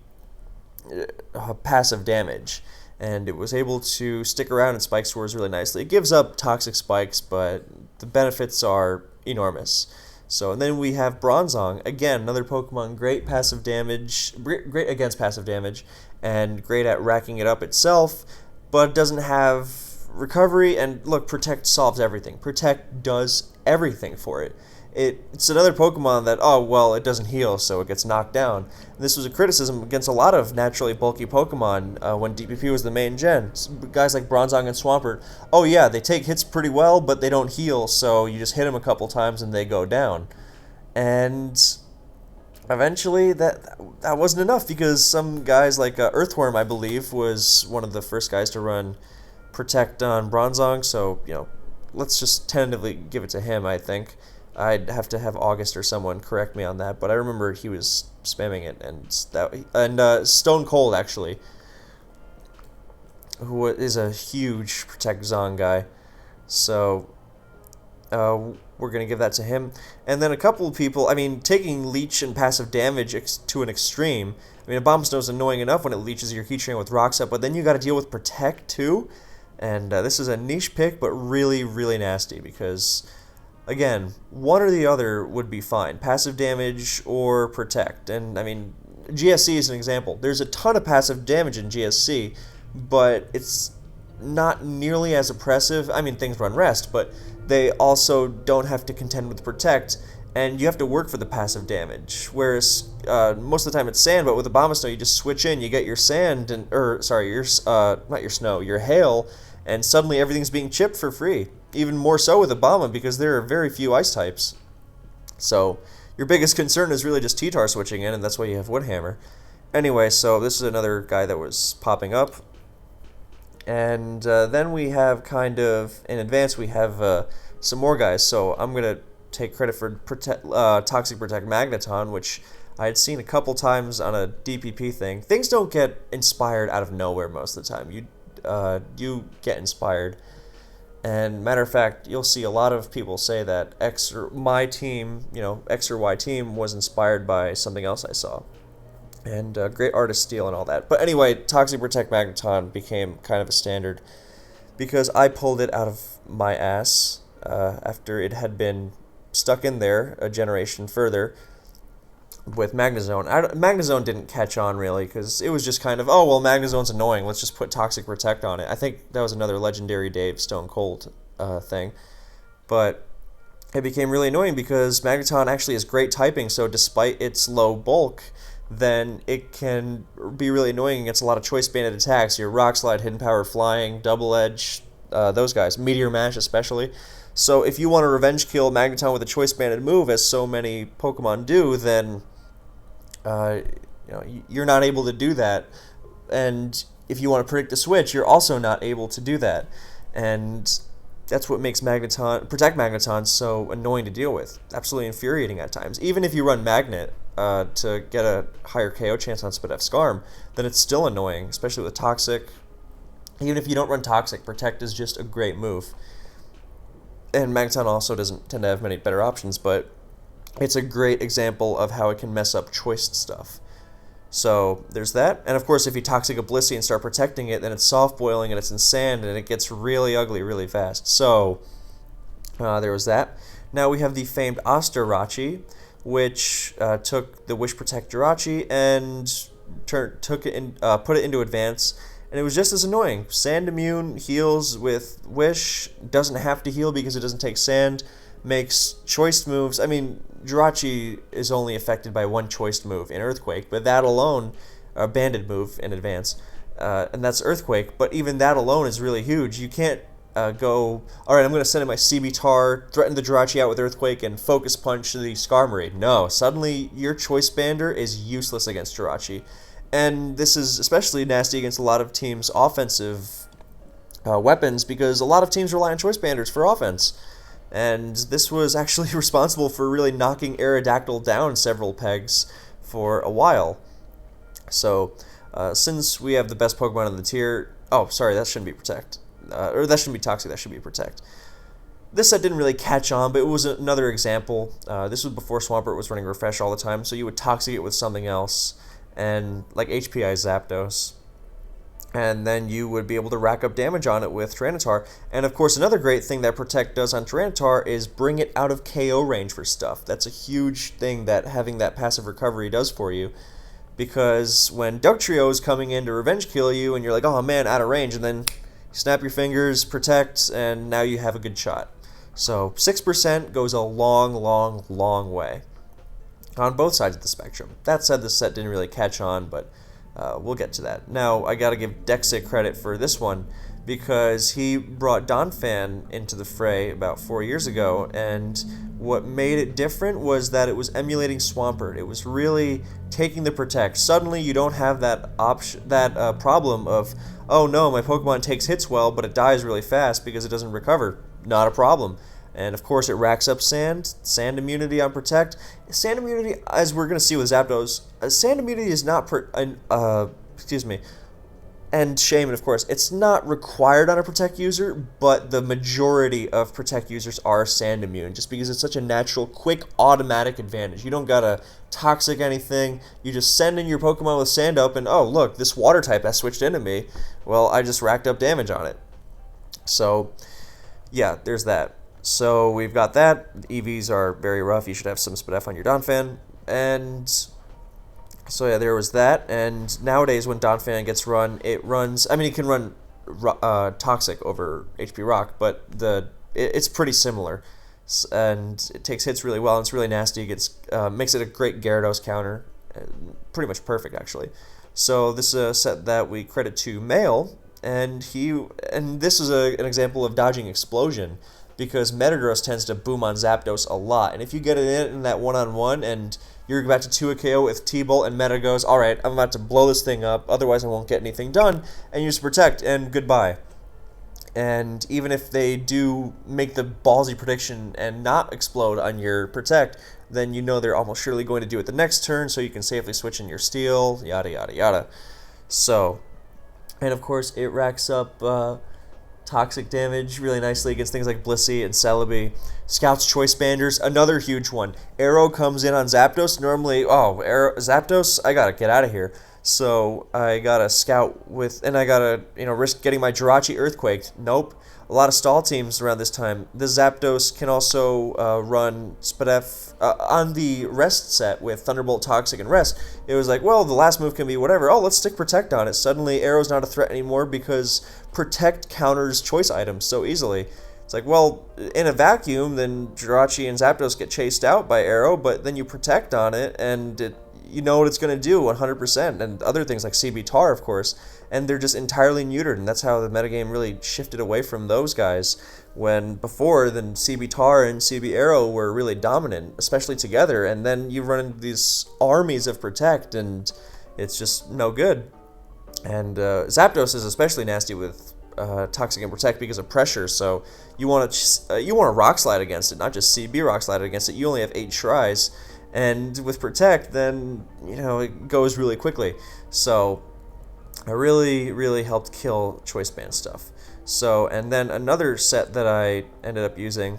passive damage. And it was able to stick around in Spike Wars really nicely. It gives up Toxic Spikes, but the benefits are enormous. So, and then we have Bronzong, again, another Pokemon, great passive damage, great against passive damage, and great at racking it up itself, but doesn't have recovery. And look, Protect solves everything. Protect does everything for it. It's another Pokemon that, oh, well, it doesn't heal, so it gets knocked down. And this was a criticism against a lot of naturally bulky Pokemon when DPP was the main gen. Guys like Bronzong and Swampert, oh yeah, they take hits pretty well, but they don't heal, so you just hit them a couple times and they go down. And eventually that wasn't enough because some guys like Earthworm, I believe, was one of the first guys to run Protect on Bronzong, so, let's just tentatively give it to him, I think. I'd have to have August or someone correct me on that, but I remember he was spamming it, and Stone Cold, actually, who is a huge Protect Zong guy. So we're going to give that to him. And then a couple of people, I mean, taking leech and passive damage to an extreme. I mean, a Bomb Snow's annoying enough when it leeches your Heat Train with Rocks Up, but then you got to deal with Protect too. And this is a niche pick, but really, really nasty because, again, one or the other would be fine. Passive damage or Protect. And, I mean, GSC is an example. There's a ton of passive damage in GSC, but it's not nearly as oppressive. I mean, things run rest, but they also don't have to contend with Protect, and you have to work for the passive damage. Whereas most of the time it's sand, but with a Bomb Snow, you just switch in, you get your sand, not your snow, your hail, and suddenly everything's being chipped for free. Even more so with a Bomba because there are very few ice types. So your biggest concern is really just T-Tar switching in, and that's why you have Woodhammer. Anyway, so this is another guy that was popping up. And then we have kind of, in advance, we have some more guys. So I'm going to take credit for Toxic Protect Magneton, which I had seen a couple times on a DPP thing. Things don't get inspired out of nowhere most of the time. You get inspired. And matter of fact, you'll see a lot of people say that X or Y team was inspired by something else I saw. And great artist steal and all that. But anyway, Toxic Protect Magneton became kind of a standard because I pulled it out of my ass after it had been stuck in there a generation further with Magnezone. Magnezone didn't catch on really because it was just kind of, oh, well, Magnezone's annoying. Let's just put Toxic Protect on it. I think that was another Legendary Dave Stone Cold thing. But it became really annoying because Magneton actually has great typing, so despite its low bulk, then it can be really annoying against a lot of choice-banded attacks. Your Rock Slide, Hidden Power, Flying, Double Edge, those guys. Meteor Mash especially. So if you want to revenge kill Magneton with a choice-banded move, as so many Pokemon do, then you're not able to do that. And if you want to predict the switch, you're also not able to do that. And that's what makes Protect Magneton so annoying to deal with. Absolutely infuriating at times. Even if you run Magnet to get a higher KO chance on Spadef Scarm, then it's still annoying, especially with Toxic. Even if you don't run Toxic, Protect is just a great move. And Magneton also doesn't tend to have many better options, but it's a great example of how it can mess up choiced stuff. So there's that. And of course, if you Toxic a Blissey and start protecting it, then it's soft boiling and it's in sand and it gets really ugly really fast. So there was that. Now we have the famed Ostarachi, which took the Wish Protect Jirachi and put it into advance. And it was just as annoying. Sand immune, heals with Wish, doesn't have to heal because it doesn't take sand, makes choiced moves. I mean, Jirachi is only affected by one choiced move in Earthquake, but that alone, a banded move in advance, and that's Earthquake, but even that alone is really huge. You can't go, alright, I'm going to send in my CB-Tar, threaten the Jirachi out with Earthquake, and Focus Punch the Skarmory. No, suddenly your Choice Bander is useless against Jirachi. And this is especially nasty against a lot of teams' offensive weapons because a lot of teams rely on Choice Banders for offense. And this was actually responsible for really knocking Aerodactyl down several pegs for a while. So, since we have the best Pokemon in the tier... Oh, sorry, that shouldn't be Protect. Or that shouldn't be Toxic, that should be Protect. This set didn't really catch on, but it was another example. This was before Swampert was running Refresh all the time, so you would Toxic it with something else. And like HPI Zapdos, and then you would be able to rack up damage on it with Tyranitar. And of course, another great thing that Protect does on Tyranitar is bring it out of KO range for stuff. That's a huge thing that having that passive recovery does for you, because when Dugtrio is coming in to revenge kill you, and you're like, oh man, out of range, and then you snap your fingers, Protect, and now you have a good shot. So 6% goes a long, long, long way on both sides of the spectrum. That said, this set didn't really catch on, but we'll get to that. Now, I gotta give Dexic credit for this one, because he brought Donphan into the fray about 4 years ago, and what made it different was that it was emulating Swampert. It was really taking the Protect. Suddenly, you don't have that problem of, oh no, my Pokemon takes hits well, but it dies really fast because it doesn't recover. Not a problem. And of course, it racks up sand immunity on Protect. Sand immunity, as we're going to see with Zapdos, sand immunity is not, and Shaman, of course, it's not required on a Protect user, but the majority of Protect users are Sand immune, just because it's such a natural, quick, automatic advantage. You don't gotta Toxic anything, you just send in your Pokemon with Sand up, and oh look, this Water type has switched into me. Well, I just racked up damage on it. So, yeah, there's that. So we've got that. EVs are very rough, you should have some Spadef on your Donphan, and... So yeah, there was that, and nowadays when Donphan gets run, it runs... I mean, it can run Toxic over HP Rock, but it's pretty similar. And it takes hits really well, and it's really nasty. It gets, makes it a great Gyarados counter. Pretty much perfect, actually. So this is a set that we credit to Mail, and this is an example of dodging Explosion, because Metagross tends to boom on Zapdos a lot, and if you get it in that one-on-one, and you're about to 2 a KO with T-Bolt, and Meta goes, alright, I'm about to blow this thing up, otherwise I won't get anything done, and you just Protect, and goodbye. And even if they do make the ballsy prediction and not explode on your Protect, then you know they're almost surely going to do it the next turn, so you can safely switch in your Steel, yada yada yada. So, and of course it racks up Toxic damage really nicely against things like Blissey and Celebi. Scout's Choice Banders, another huge one. Arrow comes in on Zapdos. Normally, Zapdos, I gotta get out of here. So I gotta Scout with, and I gotta, risk getting my Jirachi Earthquaked. Nope. A lot of stall teams around this time. The Zapdos can also run Spadef on the Rest set with Thunderbolt, Toxic, and Rest. It was like, well, the last move can be whatever. Oh, let's stick Protect on it. Suddenly, Arrow's not a threat anymore because Protect counters choice items so easily. It's like, well, in a vacuum, then Jirachi and Zapdos get chased out by Arrow, but then you Protect on it, and you know what it's going to do 100%, and other things like CB Tar, of course, and they're just entirely neutered, and that's how the metagame really shifted away from those guys, when before, then CB Tar and CB Arrow were really dominant, especially together, and then you run into these armies of Protect, and it's just no good. And Zapdos is especially nasty with Toxic and Protect because of pressure, so you want to Rock Slide against it, not just CB Rock Slide against it. You only have 8 tries, and with Protect, then, it goes really quickly. So it really, really helped kill Choice Band stuff. So, and then another set that I ended up using,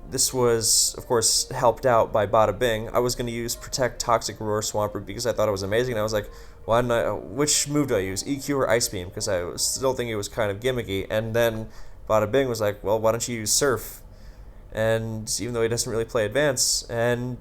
this was, of course, helped out by Bada Bing. I was going to use Protect Toxic Roar Swampert because I thought it was amazing, and I was like, which move do I use, EQ or Ice Beam? Because I was still thinking it was kind of gimmicky, and then Bada Bing was like, well, why don't you use Surf? And even though he doesn't really play Advance, and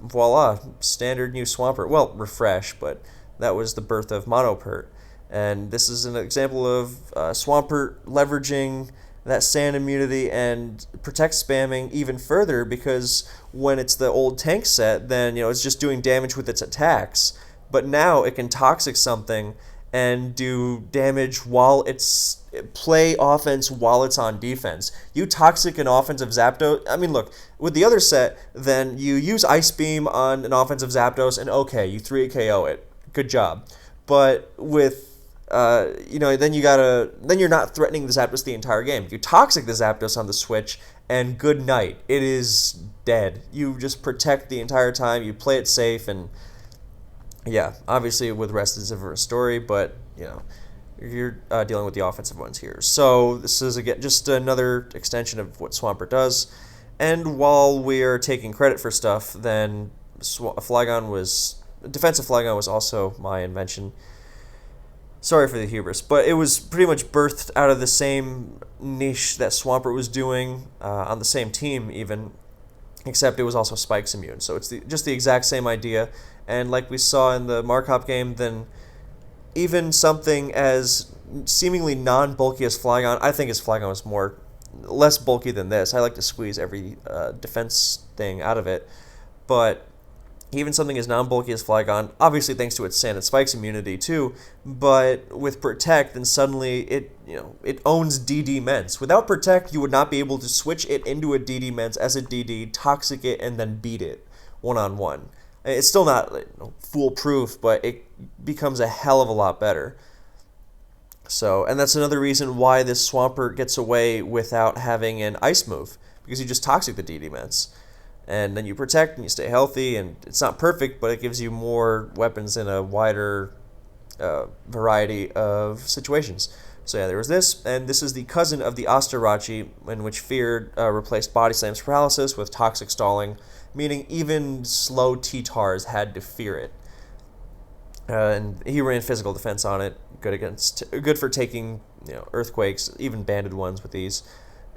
voila, standard new Swampert. Well, Refresh, but that was the birth of Monopert. And this is an example of Swampert leveraging that Sand immunity and Protect spamming even further, because when it's the old tank set, then it's just doing damage with its attacks. But now it can Toxic something and do damage while it's play offense while it's on defense. You Toxic an offensive Zapdos. I mean, look, with the other set, then you use Ice Beam on an offensive Zapdos, and okay, you 3-KO it. Good job. But with then you're not threatening the Zapdos the entire game. You Toxic the Zapdos on the switch, and good night. It is dead. You just Protect the entire time. You play it safe, and yeah, obviously with Rest it's a different story, but you're dealing with the offensive ones here. So this is again just another extension of what Swampert does. And while we're taking credit for stuff, then defensive Flygon was also my invention. Sorry for the hubris, but it was pretty much birthed out of the same niche that Swampert was doing on the same team even, except it was also Spikes immune. So it's just the exact same idea. And like we saw in the Markop game, then even something as seemingly non-bulky as Flygon, I think his Flygon was less bulky than this. I like to squeeze every defense thing out of it. But even something as non-bulky as Flygon, obviously thanks to its Sand and Spikes immunity too, but with Protect, then suddenly it owns DD Ments. Without Protect, you would not be able to switch it into a DD Ments as a DD, Toxic it, and then beat it one-on-one. It's still not foolproof, but it becomes a hell of a lot better. So, and that's another reason why this Swampert gets away without having an Ice move, because you just Toxic the DD Ments. And then you Protect and you stay healthy, and it's not perfect, but it gives you more weapons in a wider variety of situations. So yeah, there was this, and this is the cousin of the Astarachi, in which Fear replaced Body Slam's paralysis with Toxic Stalling, meaning even slow T-Tars had to fear it. And he ran physical defense on it, good for taking earthquakes, even banded ones with these.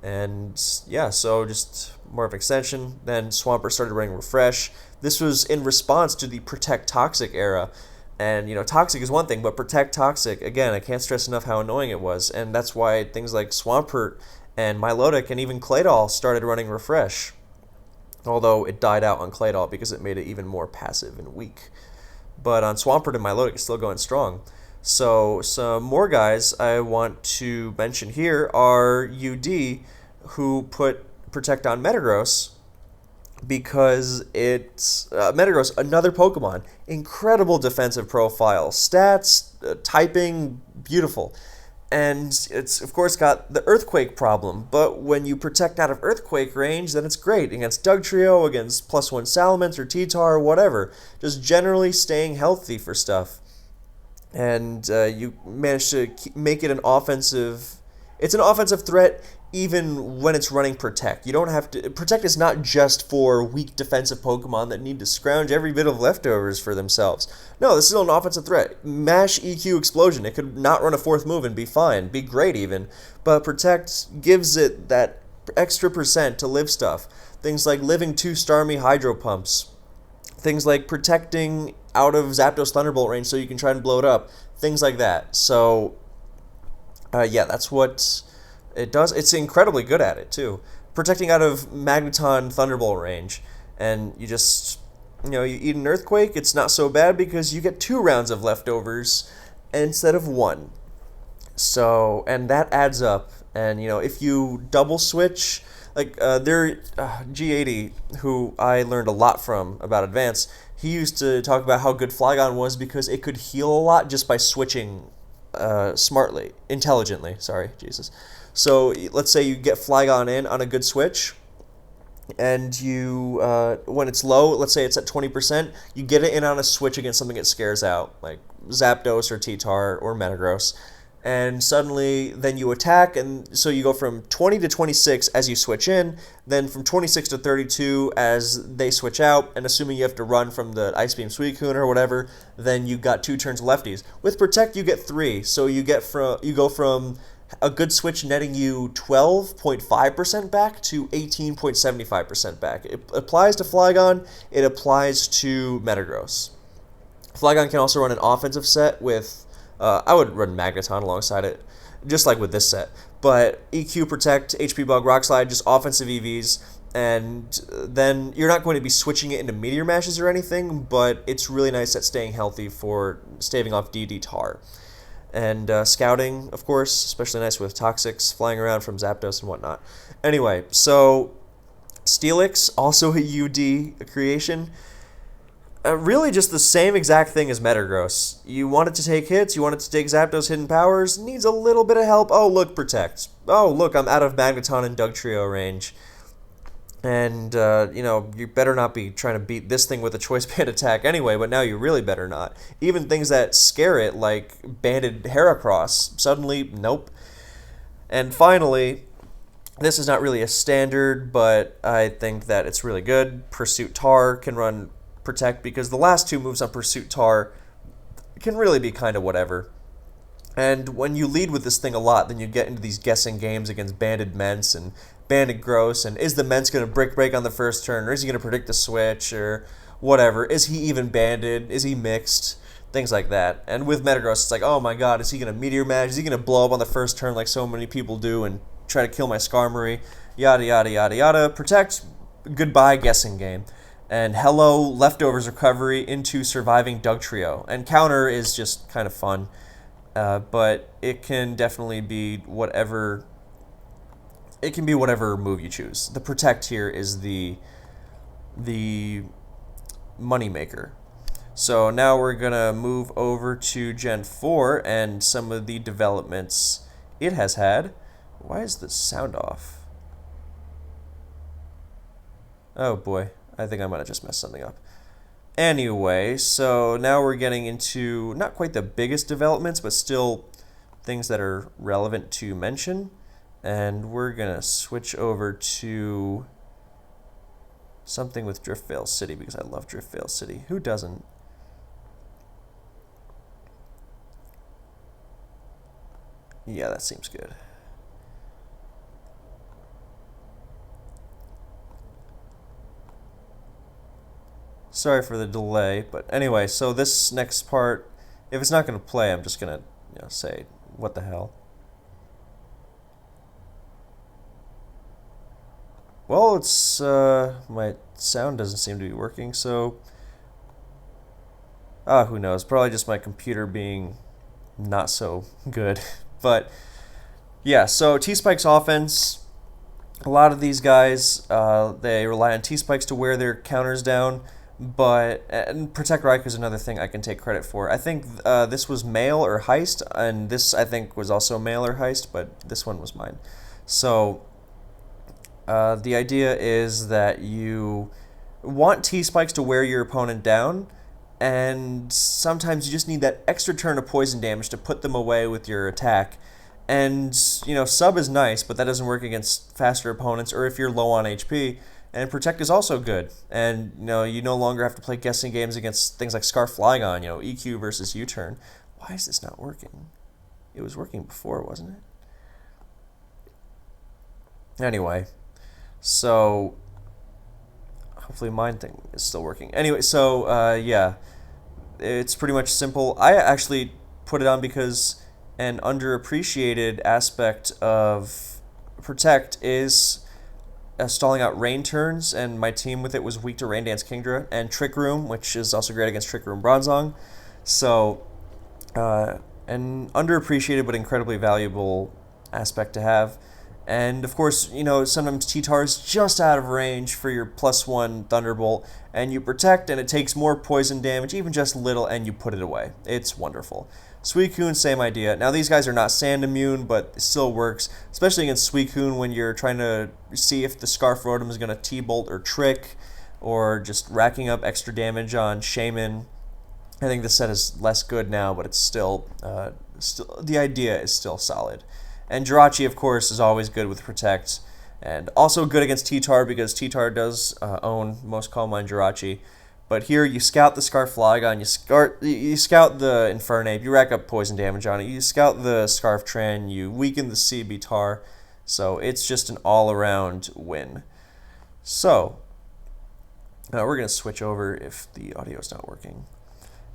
And yeah, so just more of an extension. Then Swampert started running Refresh. This was in response to the Protect Toxic era. And, Toxic is one thing, but Protect Toxic, again, I can't stress enough how annoying it was. And that's why things like Swampert and Milotic and even Claydol started running Refresh. Although it died out on Claydol because it made it even more passive and weak. But on Swampert and Milotic, it's still going strong. So some more guys I want to mention here are UD, who put Protect on Metagross because it's Metagross, another Pokemon, incredible defensive profile, stats, typing, beautiful. And it's, of course, got the Earthquake problem, but when you Protect out of Earthquake range, then it's great against Dugtrio, against +1 Salamence or T-Tar, whatever. Just generally staying healthy for stuff. And you manage to make it an offensive... It's an offensive threat even when it's running Protect. You don't have to... Protect is not just for weak defensive Pokemon that need to scrounge every bit of leftovers for themselves. No, this is still an offensive threat. Mash EQ Explosion. It could not run a fourth move and be fine. Be great even. But Protect gives it that extra percent to live stuff. Things like living 2 Starmie Hydro Pumps. Things like protecting out of Zapdos Thunderbolt range so you can try and blow it up. Things like that. So, yeah, that's what it does. It's incredibly good at it, too. Protecting out of Magneton Thunderbolt range. And you just, you eat an Earthquake. It's not so bad because you get 2 rounds of leftovers instead of 1. So, and that adds up. And, if you double switch... Like, G80, who I learned a lot from about Advance, he used to talk about how good Flygon was because it could heal a lot just by switching intelligently. So, let's say you get Flygon in on a good switch, and you, when it's low, let's say it's at 20%, you get it in on a switch against something it scares out, like Zapdos or T-Tar or Metagross. And suddenly, then you attack, and so you go from 20 to 26 as you switch in, then from 26 to 32 as they switch out, and assuming you have to run from the Ice Beam Suicune or whatever, then you got 2 turns lefties. With Protect, you get 3, so you go from a good switch netting you 12.5% back to 18.75% back. It applies to Flygon, it applies to Metagross. Flygon can also run an offensive set with... I would run Magneton alongside it, just like with this set. But EQ, Protect, HP Bug, Rock Slide, just offensive EVs, and then you're not going to be switching it into Meteor Mashes or anything, but it's really nice at staying healthy for staving off DD Tar. And Scouting, of course, especially nice with Toxics flying around from Zapdos and whatnot. Anyway, so Steelix, also a UD creation. Really just the same exact thing as Metagross. You want it to take hits, you want it to take Zapdos' hidden powers, needs a little bit of help. Oh, look, Protect. Oh, look, I'm out of Magneton and Dugtrio range. And, you better not be trying to beat this thing with a Choice Band attack anyway, but now you really better not. Even things that scare it, like Banded Heracross, suddenly, nope. And finally, this is not really a standard, but I think that it's really good. Pursuit Tar can run Protect because the last 2 moves on Pursuit Tar can really be kind of whatever. And when you lead with this thing a lot, then you get into these guessing games against Banded Mence and Banded Gross, and is the Mence going to Brick Break on the first turn, or is he going to predict the switch, or whatever? Is he even banded? Is he mixed? Things like that. And with Metagross, it's like, oh my god, is he going to Meteor Mash? Is he going to blow up on the first turn like so many people do and try to kill my Skarmory? Yada, yada, yada, yada. Protect, goodbye guessing game. And hello, leftovers recovery into surviving Dugtrio. And counter is just kind of fun, but it can definitely be whatever. It can be whatever move you choose. The Protect here is the moneymaker. So now we're gonna move over to Gen 4 and some of the developments it has had. Why is the sound off? Oh boy. I think I might have just messed something up. Anyway, so now we're getting into not quite the biggest developments, but still things that are relevant to mention. And we're going to switch over to something with Driftvale City because I love Driftvale City. Who doesn't? Yeah, that seems good. Sorry for the delay, but anyway, so this next part, if it's not going to play, I'm just going to say, what the hell? Well, it's, my sound doesn't seem to be working, so, who knows? Probably just my computer being not so good. But, yeah, so T-Spike's offense, a lot of these guys, they rely on T-Spikes to wear their counters down, but and Protect Raikou is another thing I can take credit for. I think this was Mail or Heist, and this I think was also Mail or Heist, but this one was mine. So the idea is that you want T-Spikes to wear your opponent down, and sometimes you just need that extra turn of poison damage to put them away with your attack. And, Sub is nice, but that doesn't work against faster opponents or if you're low on HP. And Protect is also good. And, you no longer have to play guessing games against things like Scarf Flygon, EQ versus U-turn. Why is this not working? It was working before, wasn't it? Anyway, so hopefully mine thing is still working. Anyway, so, yeah, it's pretty much simple. I actually put it on because an underappreciated aspect of Protect is stalling out rain turns, and my team with it was weak to Rain Dance Kingdra and Trick Room, which is also great against Trick Room Bronzong. So, an underappreciated but incredibly valuable aspect to have. And of course, sometimes T-Tar is just out of range for your +1 Thunderbolt, and you protect, and it takes more poison damage, even just little, and you put it away. It's wonderful. Suicune, same idea. Now, these guys are not sand immune, but it still works, especially against Suicune when you're trying to see if the Scarf Rotom is going to T-Bolt or Trick, or just racking up extra damage on Shaman. I think the set is less good now, but it's still the idea is still solid. And Jirachi, of course, is always good with Protect, and also good against T-Tar because T-Tar does own most Calm Mind Jirachi. But here you scout the Scarf Flygon, you scout the Infernape, you rack up poison damage on it, you scout the Scarf Tran, you weaken the CB Tar, so it's just an all-around win. So, we're going to switch over if the audio is not working.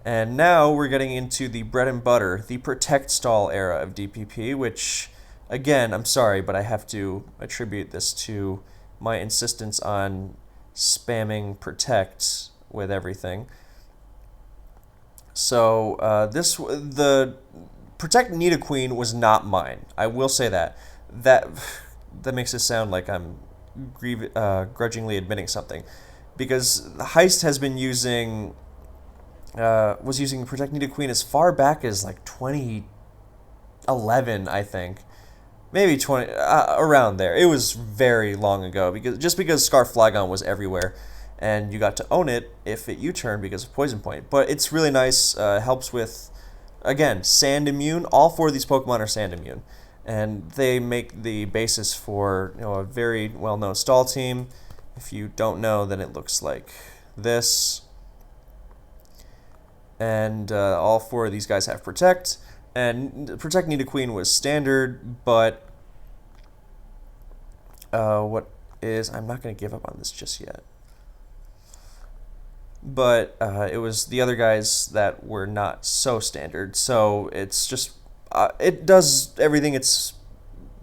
And now we're getting into the bread and butter, the Protect stall era of DPP, which, again, I'm sorry, but I have to attribute this to my insistence on spamming Protect with everything. So the Protect Nidoqueen was not mine. I will say that. That makes it sound like I'm grudgingly admitting something, because Heist has been using was using Protect Nidoqueen as far back as like 2011, I think. Maybe 20 around there. It was very long ago because Scarf Flygon was everywhere, and you got to own it if it U-turned because of Poison Point. But it's really nice. Helps with, again, sand immune. All four of these Pokemon are sand immune, and they make the basis for a very well-known stall team. If you don't know, then it looks like this. And all four of these guys have Protect. And Protect Nidoqueen was standard, but I'm not going to give up on this just yet. But it was the other guys that were not so standard. So it's just, it does everything it's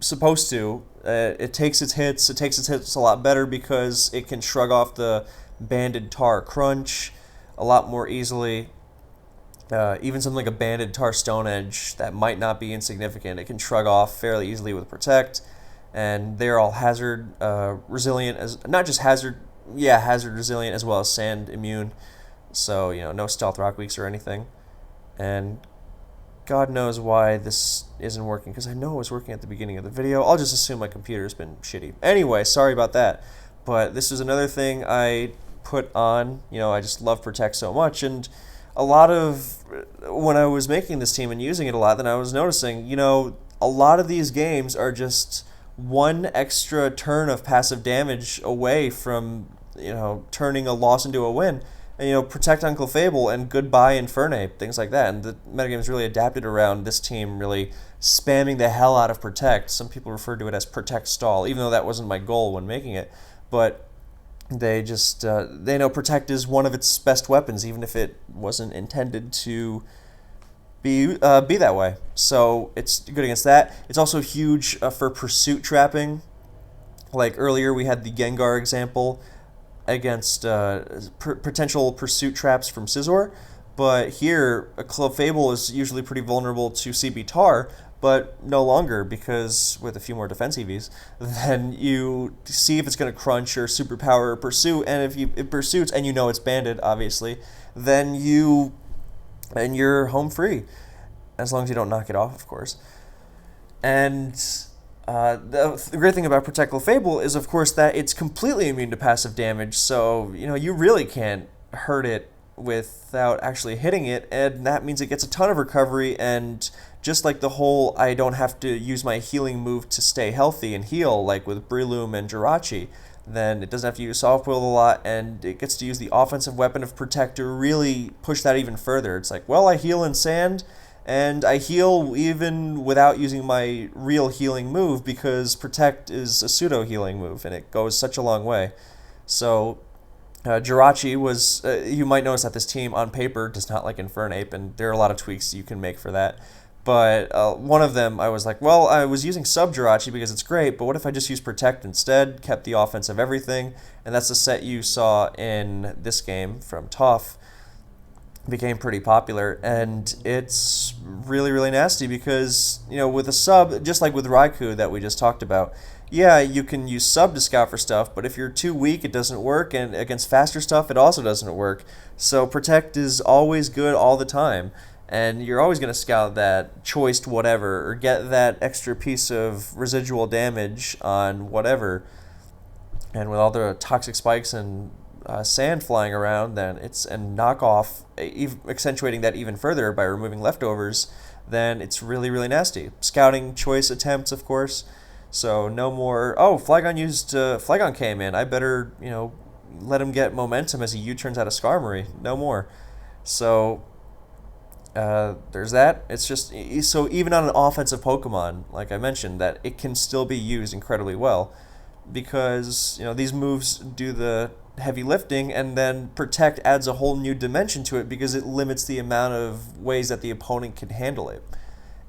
supposed to. It takes its hits. It takes its hits a lot better because it can shrug off the Banded Tar Crunch a lot more easily. Even something like a Banded Tar Stone Edge that might not be insignificant, it can shrug off fairly easily with Protect, and they're all hazard resilient, as not just hazard resilient as well as sand immune, so no stealth rock weaks or anything. And God knows why this isn't working, because I know it was working at the beginning of the video. I'll just assume my computer's been shitty. Anyway, sorry about that, but this is another thing I put on. I just love Protect so much, and a lot of when I was making this team and using it a lot, then I was noticing, a lot of these games are just one extra turn of passive damage away from, turning a loss into a win. And, Protect on Clefable and goodbye Infernape, things like that. And the metagame is really adapted around this team really spamming the hell out of Protect. Some people refer to it as Protect Stall, even though that wasn't my goal when making it. But they just, they know Protect is one of its best weapons, even if it wasn't intended to be that way. So it's good against that. It's also huge for pursuit trapping. Like earlier we had the Gengar example against potential pursuit traps from Scizor, but here a Clefable is usually pretty vulnerable to CB Tar, but no longer, because with a few more defense EVs, then you see if it's going to crunch or superpower or pursue, and if it pursues and it's banded, obviously, then you're home free, as long as you don't knock it off, of course. And the great thing about Protect Clefable is, of course, that it's completely immune to passive damage, so you really can't hurt it without actually hitting it, and that means it gets a ton of recovery. And just like the whole I don't have to use my healing move to stay healthy and heal, like with Breloom and Jirachi, then it doesn't have to use Soft Boiled a lot, and it gets to use the offensive weapon of Protect to really push that even further. It's like, well, I heal in Sand, and I heal even without using my real healing move, because Protect is a pseudo-healing move, and it goes such a long way. So Jirachi was, you might notice that this team on paper does not like Infernape, and there are a lot of tweaks you can make for that. But one of them, I was like, well, I was using sub Jirachi because it's great, but what if I just use Protect instead, kept the offense of everything? And that's the set you saw in this game from Toph. Became pretty popular, and it's really, really nasty because, with a sub, just like with Raikou that we just talked about, yeah, you can use sub to scout for stuff, but if you're too weak, it doesn't work, and against faster stuff, it also doesn't work. So Protect is always good all the time, and you're always going to scout that choiced whatever, or get that extra piece of residual damage on whatever. And with all the toxic spikes and sand flying around, then and knockoff, accentuating that even further by removing leftovers, then it's really, really nasty. Scouting choice attempts, of course, so no more, Flygon came in, I better, let him get momentum as he U-turns out of Skarmory. No more. So there's that. It's just, so even on an offensive Pokemon, like I mentioned, that it can still be used incredibly well, because, these moves do the heavy lifting, and then Protect adds a whole new dimension to it because it limits the amount of ways that the opponent can handle it.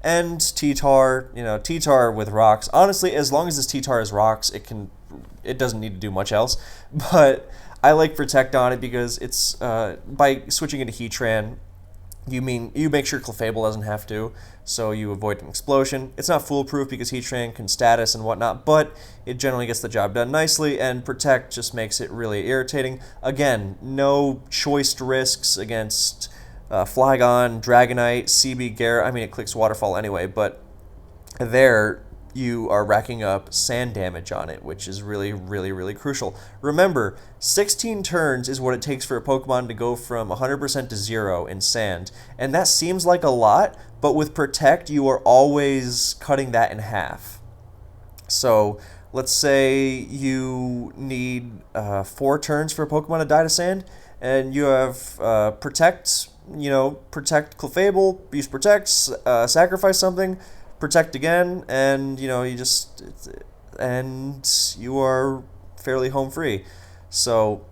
And T-Tar, T-Tar with rocks. Honestly, as long as this T-Tar is rocks, it doesn't need to do much else. But I like Protect on it because it's by switching into Heatran, you make sure Clefable doesn't have to, so you avoid an explosion. It's not foolproof because Heatran can status and whatnot, but it generally gets the job done nicely, and Protect just makes it really irritating. Again, no choiced risks against Flygon, Dragonite, CB, Garrett. I mean, it clicks Waterfall anyway, but there you are racking up sand damage on it, which is really, really, really crucial. Remember, 16 turns is what it takes for a Pokemon to go from 100% to 0 in sand, and that seems like a lot, but with Protect, you are always cutting that in half. So let's say you need 4 turns for a Pokemon to die to sand, and you have Protect, Protect Clefable, use Protect, sacrifice something, Protect again, and you are fairly home free. So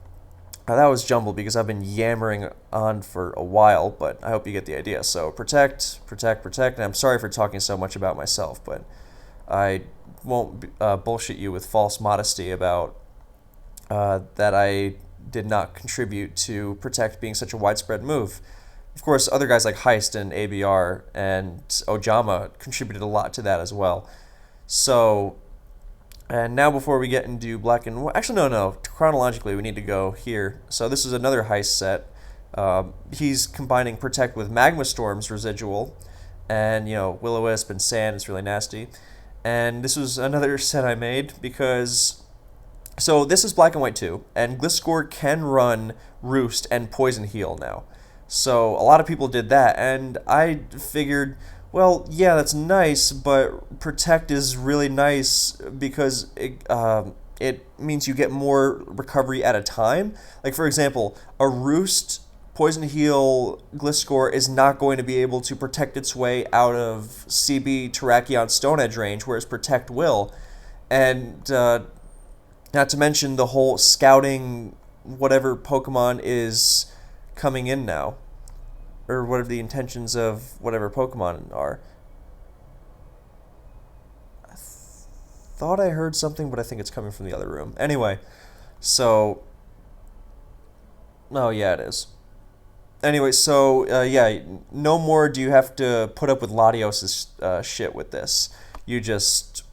that was jumbled because I've been yammering on for a while, but I hope you get the idea. So Protect, and I'm sorry for talking so much about myself, but I won't bullshit you with false modesty about that I did not contribute to Protect being such a widespread move. Of course, other guys like Heist and ABR and Ojama contributed a lot to that as well. So, and now before we get into Black and White, actually no, chronologically we need to go here. So this is another Heist set. He's combining Protect with Magma Storm's residual, and Will-O-Wisp and Sand is really nasty. And this was another set I made because So this is Black and White 2, and Gliscor can run Roost and Poison Heal now. So a lot of people did that, and I figured, well, yeah, that's nice, but Protect is really nice because it means you get more recovery at a time. Like, for example, a Roost Poison Heal Gliscor is not going to be able to protect its way out of CB Terrakion Stone Edge range, whereas Protect will. And not to mention the whole scouting whatever Pokemon is coming in now, or whatever the intentions of whatever Pokemon are. Thought I heard something, but I think it's coming from the other room. Anyway, so... Oh, yeah, it is. Anyway, so, yeah, no more do you have to put up with Latios's shit with this. You just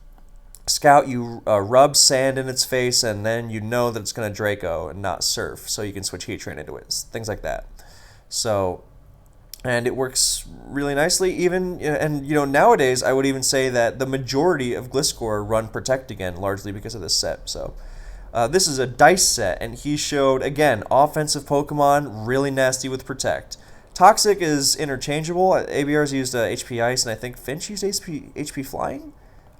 scout, you rub sand in its face, and then you know that it's going to Draco and not Surf, so you can switch Heat Train into it, things like that. So, and it works really nicely, even, and, nowadays I would even say that the majority of Gliscor run Protect again, largely because of this set, so... this is a Dice set, and he showed, again, offensive Pokemon, really nasty with Protect. Toxic is interchangeable. ABR's used HP Ice, and I think Finch used HP Flying?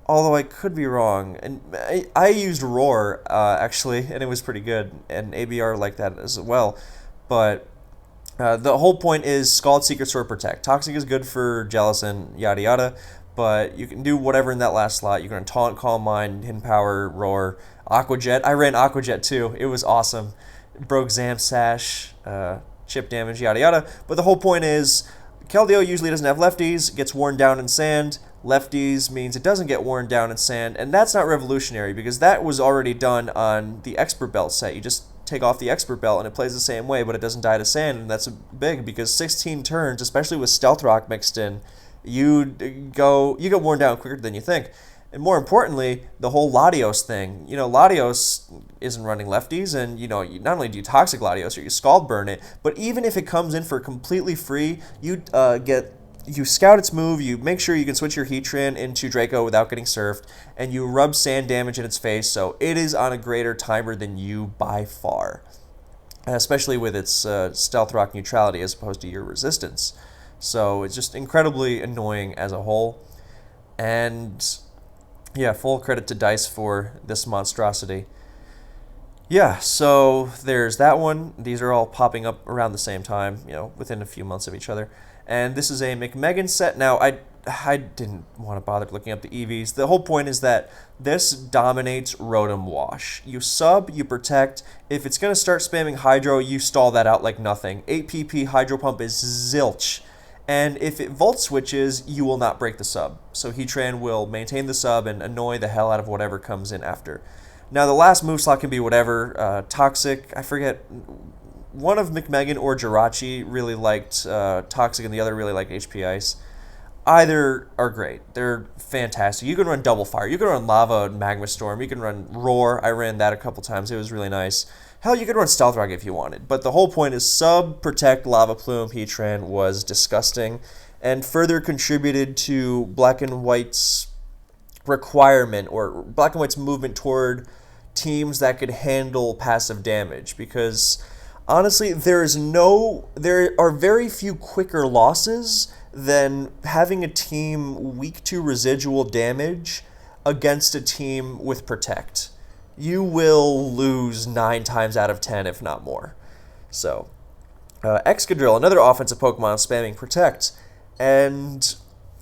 Although I could be wrong. And I used Roar, actually, and it was pretty good, and ABR liked that as well. But the whole point is Scald, Secret Sword, Protect. Toxic is good for Jealous and yada yada, but you can do whatever in that last slot. You can Taunt, Calm Mind, Hidden Power, Roar, Aqua Jet. I ran Aqua Jet too. It was awesome. Broke Zam Sash, chip damage, yada yada. But the whole point is, Keldeo usually doesn't have lefties, gets worn down in sand. Lefties means it doesn't get worn down in sand, and that's not revolutionary because that was already done on the Expert Belt set. You just take off the Expert Belt and it plays the same way, but it doesn't die to sand, and that's big because 16 turns, especially with Stealth Rock mixed in, you get worn down quicker than you think. And more importantly, the whole Latios thing. Latios isn't running lefties, and, not only do you Toxic Latios or you Scald Burn it, but even if it comes in for completely free, you scout its move, you make sure you can switch your Heatran into Draco without getting surfed, and you rub sand damage in its face, so it is on a greater timer than you by far. Especially with its Stealth Rock neutrality as opposed to your resistance. So it's just incredibly annoying as a whole. And yeah, full credit to DICE for this monstrosity. Yeah, so there's that one. These are all popping up around the same time, within a few months of each other. And this is a McMegan set. Now, I didn't want to bother looking up the EVs. The whole point is that this dominates Rotom Wash. You sub, you protect. If it's going to start spamming Hydro, you stall that out like nothing. 8 PP Hydro Pump is zilch. And if it Volt switches, you will not break the sub. So Heatran will maintain the sub and annoy the hell out of whatever comes in after. Now, the last move slot can be whatever. Toxic, I forget. One of McMegan or Jirachi really liked Toxic, and the other really liked HP Ice. Either are great. They're fantastic. You can run Double Fire. You can run Lava and Magma Storm. You can run Roar. I ran that a couple times. It was really nice. Hell, you could run Stealth Rock if you wanted. But the whole point is sub, protect, Lava Plume, Heatran was disgusting and further contributed to Black and White's requirement, or Black and White's movement toward teams that could handle passive damage, because honestly, there are very few quicker losses than having a team weak to residual damage against a team with Protect. You will lose 9 times out of 10, if not more. So, Excadrill, another offensive Pokemon spamming Protect, and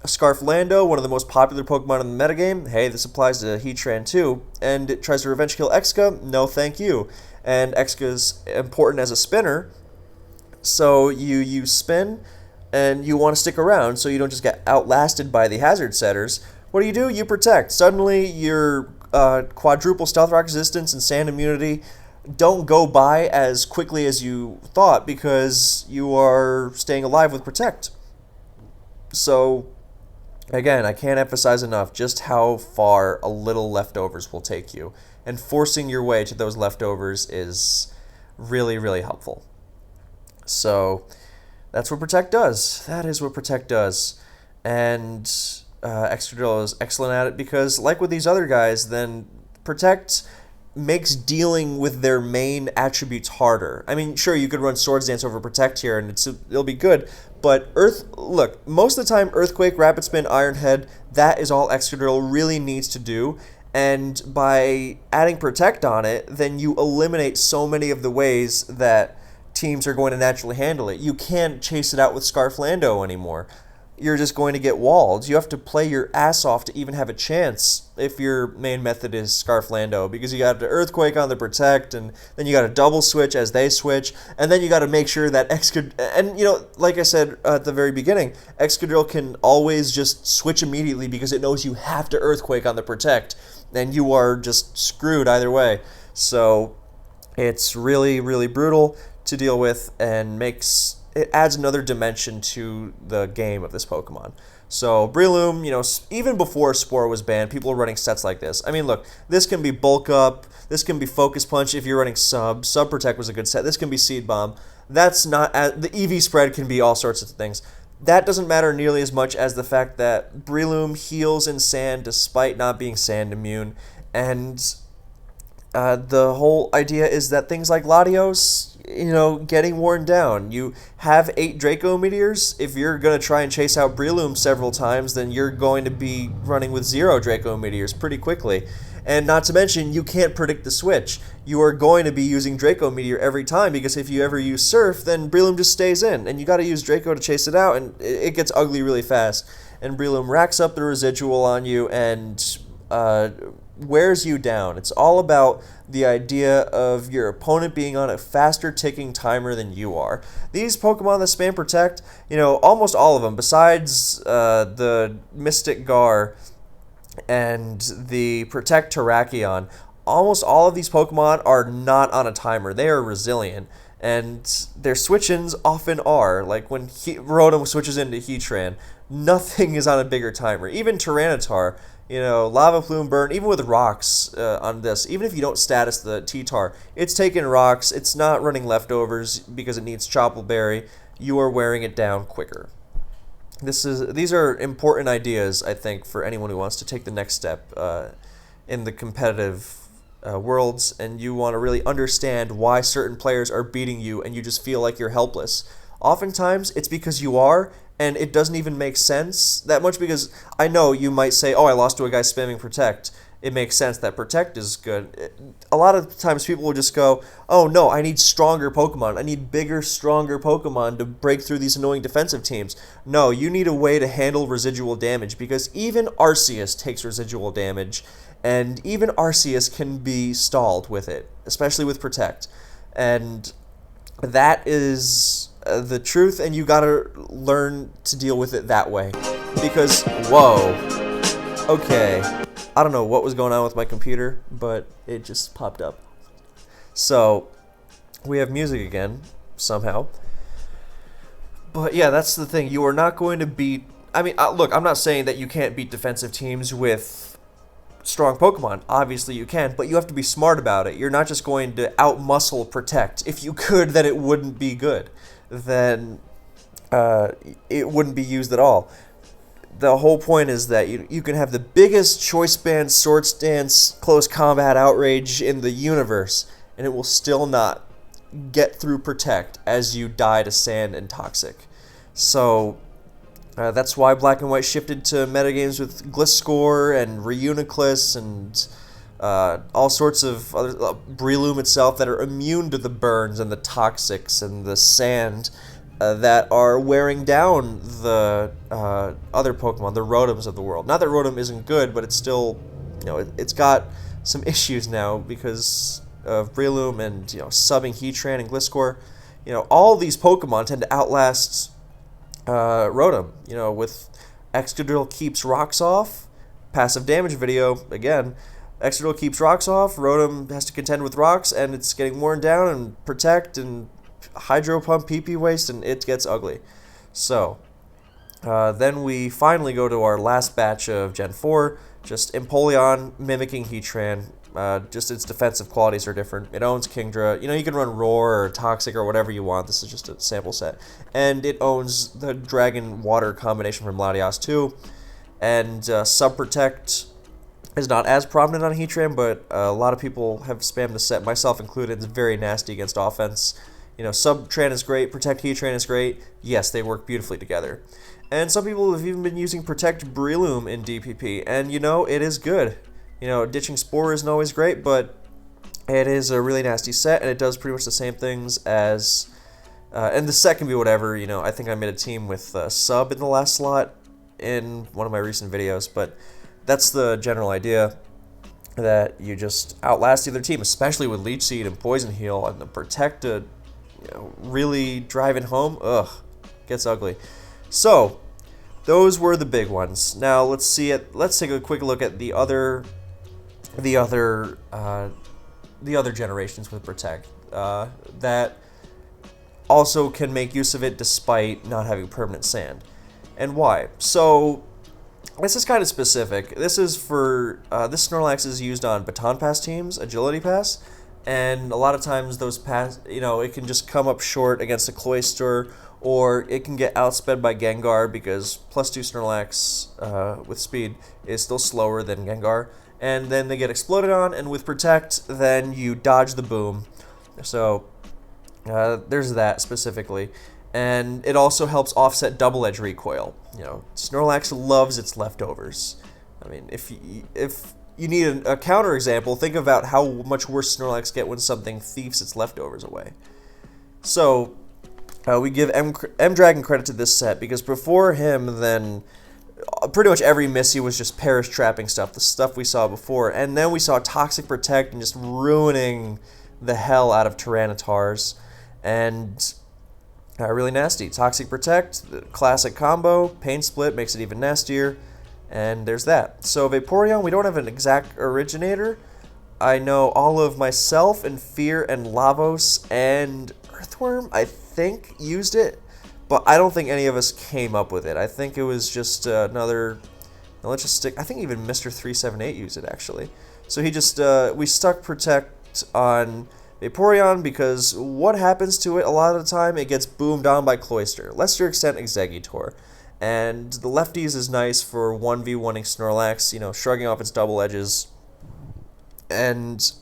Scarflando, one of the most popular Pokemon in the metagame. Hey, this applies to Heatran too. And it tries to revenge kill Exca. No, thank you. And Exca's important as a spinner, so you spin, and you want to stick around so you don't just get outlasted by the hazard setters. What do? You protect. Suddenly, your quadruple Stealth Rock resistance and Sand immunity don't go by as quickly as you thought because you are staying alive with Protect. So, again, I can't emphasize enough just how far a little leftovers will take you. And forcing your way to those leftovers is really, really helpful. So, that's what Protect does. That is what Protect does. And Excadrill is excellent at it because, like with these other guys, then Protect makes dealing with their main attributes harder. I mean, sure, you could run Swords Dance over Protect here, and it'll be good. But look, most of the time, Earthquake, Rapid Spin, Iron Head, that is all Excadrill really needs to do. And by adding Protect on it, then you eliminate so many of the ways that teams are going to naturally handle it. You can't chase it out with Scarflando anymore. You're just going to get walled. You have to play your ass off to even have a chance if your main method is Scarflando, because you got the Earthquake on the Protect, and then you got to double switch as they switch, and then you got to make sure that and like I said at the very beginning, Excadrill can always just switch immediately because it knows you have to Earthquake on the Protect, and you are just screwed either way. So it's really, really brutal to deal with, and it adds another dimension to the game of this Pokemon. So Breloom, even before Spore was banned, people were running sets like this. I mean, look, this can be Bulk Up, this can be Focus Punch if you're running Sub. Sub Protect was a good set. This can be Seed Bomb. That's not the EV spread can be all sorts of things. That doesn't matter nearly as much as the fact that Breloom heals in Sand despite not being Sand immune, and the whole idea is that things like Latios, getting worn down. You have 8 Draco Meteors. If you're going to try and chase out Breloom several times, then you're going to be running with 0 Draco Meteors pretty quickly. And not to mention, you can't predict the switch. You are going to be using Draco Meteor every time, because if you ever use Surf, then Breloom just stays in, and you got to use Draco to chase it out, and it gets ugly really fast. And Breloom racks up the residual on you and wears you down. It's all about the idea of your opponent being on a faster ticking timer than you are. These Pokemon that spam Protect, almost all of them, besides the Mystic Gar and the Protect Terrakion, almost all of these Pokemon are not on a timer. They are resilient, and their switch-ins often are. Like when Rotom switches into Heatran, nothing is on a bigger timer. Even Tyranitar, Lava Plume Burn, even with rocks on this, even if you don't status the T-Tar, it's taking rocks, it's not running leftovers because it needs Chople Berry, you are wearing it down quicker. These are important ideas, I think, for anyone who wants to take the next step in the competitive worlds, and you want to really understand why certain players are beating you and you just feel like you're helpless. Oftentimes, it's because you are, and it doesn't even make sense that much, because I know you might say, oh, I lost to a guy spamming Protect. It makes sense that Protect is good. A lot of times people will just go, oh no, I need stronger Pokemon. I need bigger, stronger Pokemon to break through these annoying defensive teams. No, you need a way to handle residual damage, because even Arceus takes residual damage, and even Arceus can be stalled with it, especially with Protect. And that is the truth, and you gotta learn to deal with it that way. Because, whoa, okay, I don't know what was going on with my computer, but it just popped up. So, we have music again, somehow. But yeah, that's the thing, you are not going to beat, look, I'm not saying that you can't beat defensive teams with strong Pokemon. Obviously you can, but you have to be smart about it. You're not just going to outmuscle Protect. If you could, then it wouldn't be good. Then it wouldn't be used at all. The whole point is that you can have the biggest Choice Band Swords Dance close combat outrage in the universe, and it will still not get through Protect as you die to Sand and Toxic. So that's why Black and White shifted to metagames with Gliscor and Reuniclus and all sorts of other Breloom itself that are immune to the burns and the toxics and the sand that are wearing down the other Pokemon, the Rotoms of the world. Not that Rotom isn't good, but it's still, it's got some issues now because of Breloom and subbing Heatran and Gliscor. All these Pokemon tend to outlast Rotom. With Excadrill keeps rocks off, passive damage video again. Excadrill keeps rocks off, Rotom has to contend with rocks, and it's getting worn down, and Protect, and Hydro Pump, PP Waste, and it gets ugly. So, then we finally go to our last batch of Gen 4, just Empoleon mimicking Heatran, just its defensive qualities are different. It owns Kingdra, you can run Roar or Toxic or whatever you want, this is just a sample set. And it owns the Dragon Water combination from Latias too, and Sub Protect is not as prominent on Heatran, but a lot of people have spammed the set, myself included. It's very nasty against offense. You know, Sub-Tran is great, Protect Heatran is great. Yes, they work beautifully together. And some people have even been using Protect Breloom in DPP, and you know, it is good. You know, ditching Spore isn't always great, but it is a really nasty set, and it does pretty much the same things as... and the set can be whatever, you know, I think I made a team with Sub in the last slot in one of my recent videos, but that's the general idea, that you just outlast the other team, especially with Leech Seed and Poison Heal, and the Protect really driving home, gets ugly. So, those were the big ones. Now let's take a quick look at the other generations with Protect that also can make use of it despite not having permanent sand. And why? So, this is kind of specific. This is for, this Snorlax is used on Baton Pass teams, Agility Pass, and a lot of times those pass, you know, it can just come up short against a Cloyster, or it can get outsped by Gengar because +2 Snorlax with speed is still slower than Gengar, and then they get exploded on, and with Protect, then you dodge the boom. So, there's that specifically. And it also helps offset double edge recoil. You know, Snorlax loves its leftovers. I mean, if you need a counter example, think about how much worse Snorlax get when something thiefs its leftovers away. So, we give M-Dragon credit to this set, because before him, then pretty much every Missy was just Perish trapping stuff, the stuff we saw before. And then we saw Toxic Protect and just ruining the hell out of Tyrannitars. And really nasty. Toxic Protect, the classic combo, Pain Split makes it even nastier, and there's that. So Vaporeon, we don't have an exact originator. I know all of myself and Fear and Lavos and Earthworm, I think, used it, but I don't think any of us came up with it. I think it was just another, let's just stick, I think even Mr. 378 used it actually. So he just, we stuck Protect on Vaporeon because what happens to it a lot of the time, it gets boomed on by Cloyster. Lesser extent Exeggutor. And the lefties is nice for 1v1ing Snorlax, you know, shrugging off its double edges. And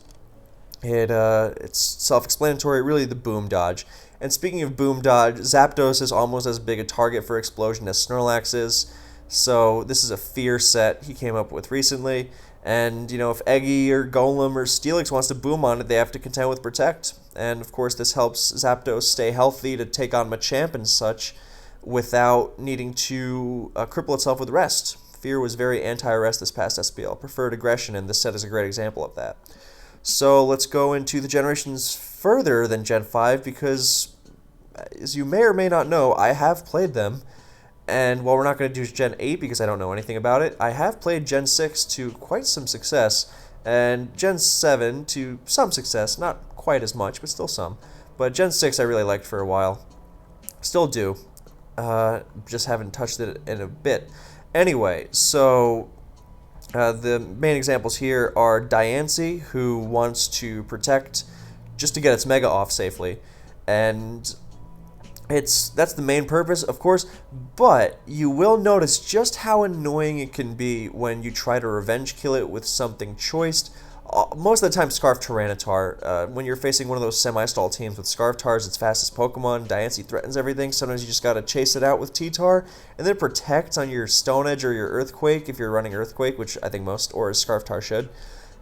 it's self-explanatory, really the boom dodge. And speaking of boom dodge, Zapdos is almost as big a target for explosion as Snorlax is. So this is a Fear set he came up with recently. And, you know, if Eggy or Golem or Steelix wants to boom on it, they have to contend with Protect. And, of course, this helps Zapdos stay healthy to take on Machamp and such without needing to cripple itself with Rest. Fear was very anti-Rest this past SPL, preferred aggression, and this set is a great example of that. So let's go into the generations further than Gen 5 because, as you may or may not know, I have played them. And while we're not going to do Gen 8 because I don't know anything about it, I have played Gen 6 to quite some success, and Gen 7 to some success, not quite as much, but still some. But Gen 6 I really liked for a while. Still do. Just haven't touched it in a bit. Anyway, so the main examples here are Diancie, who wants to Protect just to get its Mega off safely, and that's the main purpose, of course, but you will notice just how annoying it can be when you try to revenge kill it with something choiced. Most of the time, Scarf Tyranitar. When you're facing one of those semi-stall teams with Scarftars, its fastest Pokemon, Diancie threatens everything. Sometimes you just gotta chase it out with T-Tar, and then protect on your Stone Edge or your Earthquake if you're running Earthquake, which I think most or Scarftar should.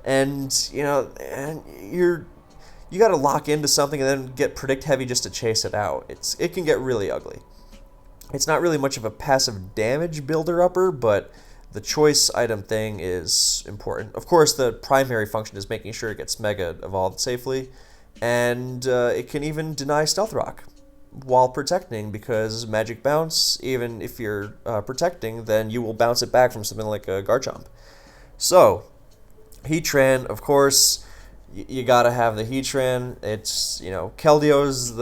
And you know, and you got to lock into something and then get Predict Heavy just to chase it out. It can get really ugly. It's not really much of a passive damage builder-upper, but the choice item thing is important. Of course, the primary function is making sure it gets Mega evolved safely, and it can even deny Stealth Rock while protecting, because Magic Bounce, even if you're protecting, then you will bounce it back from something like a Garchomp. So, Heatran, of course, you gotta have the Heatran. It's, you know, Keldeo is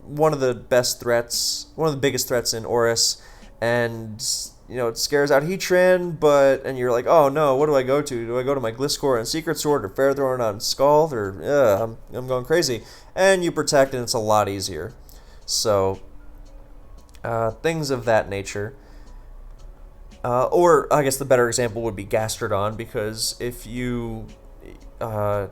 one of the best threats, one of the biggest threats in ORAS, and you know, it scares out Heatran, and you're like, oh no, what do I go to? Do I go to my Gliscor and Secret Sword, or Ferrothorn on Scald, or I'm going crazy? And you protect, and it's a lot easier. So, things of that nature. Or I guess the better example would be Gastrodon, because if uh,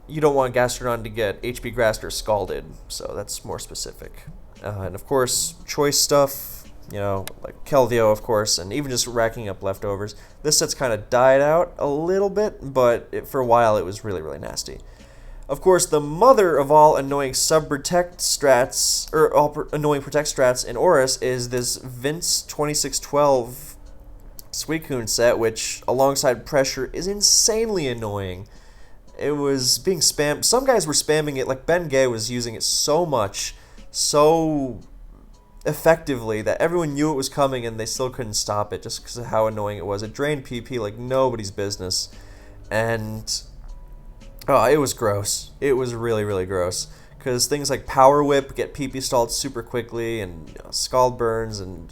you don't want Gastrodon to get HP grassed or scalded, so that's more specific. And of course, choice stuff, like Keldeo, of course, and even just racking up leftovers. This set's kind of died out a little bit, but for a while it was really, really nasty. Of course, the mother of all annoying sub-protect strats, or all annoying protect strats in Oris, is this Vince 2612 Suicune set, which, alongside Pressure, is insanely annoying. It was being spammed. Some guys were spamming it, like Ben Gay was using it so much, so effectively, that everyone knew it was coming and they still couldn't stop it just because of how annoying it was. It drained PP like nobody's business. And it was gross. It was really, really gross. Because things like Power Whip get PP stalled super quickly, and Scald Burns, and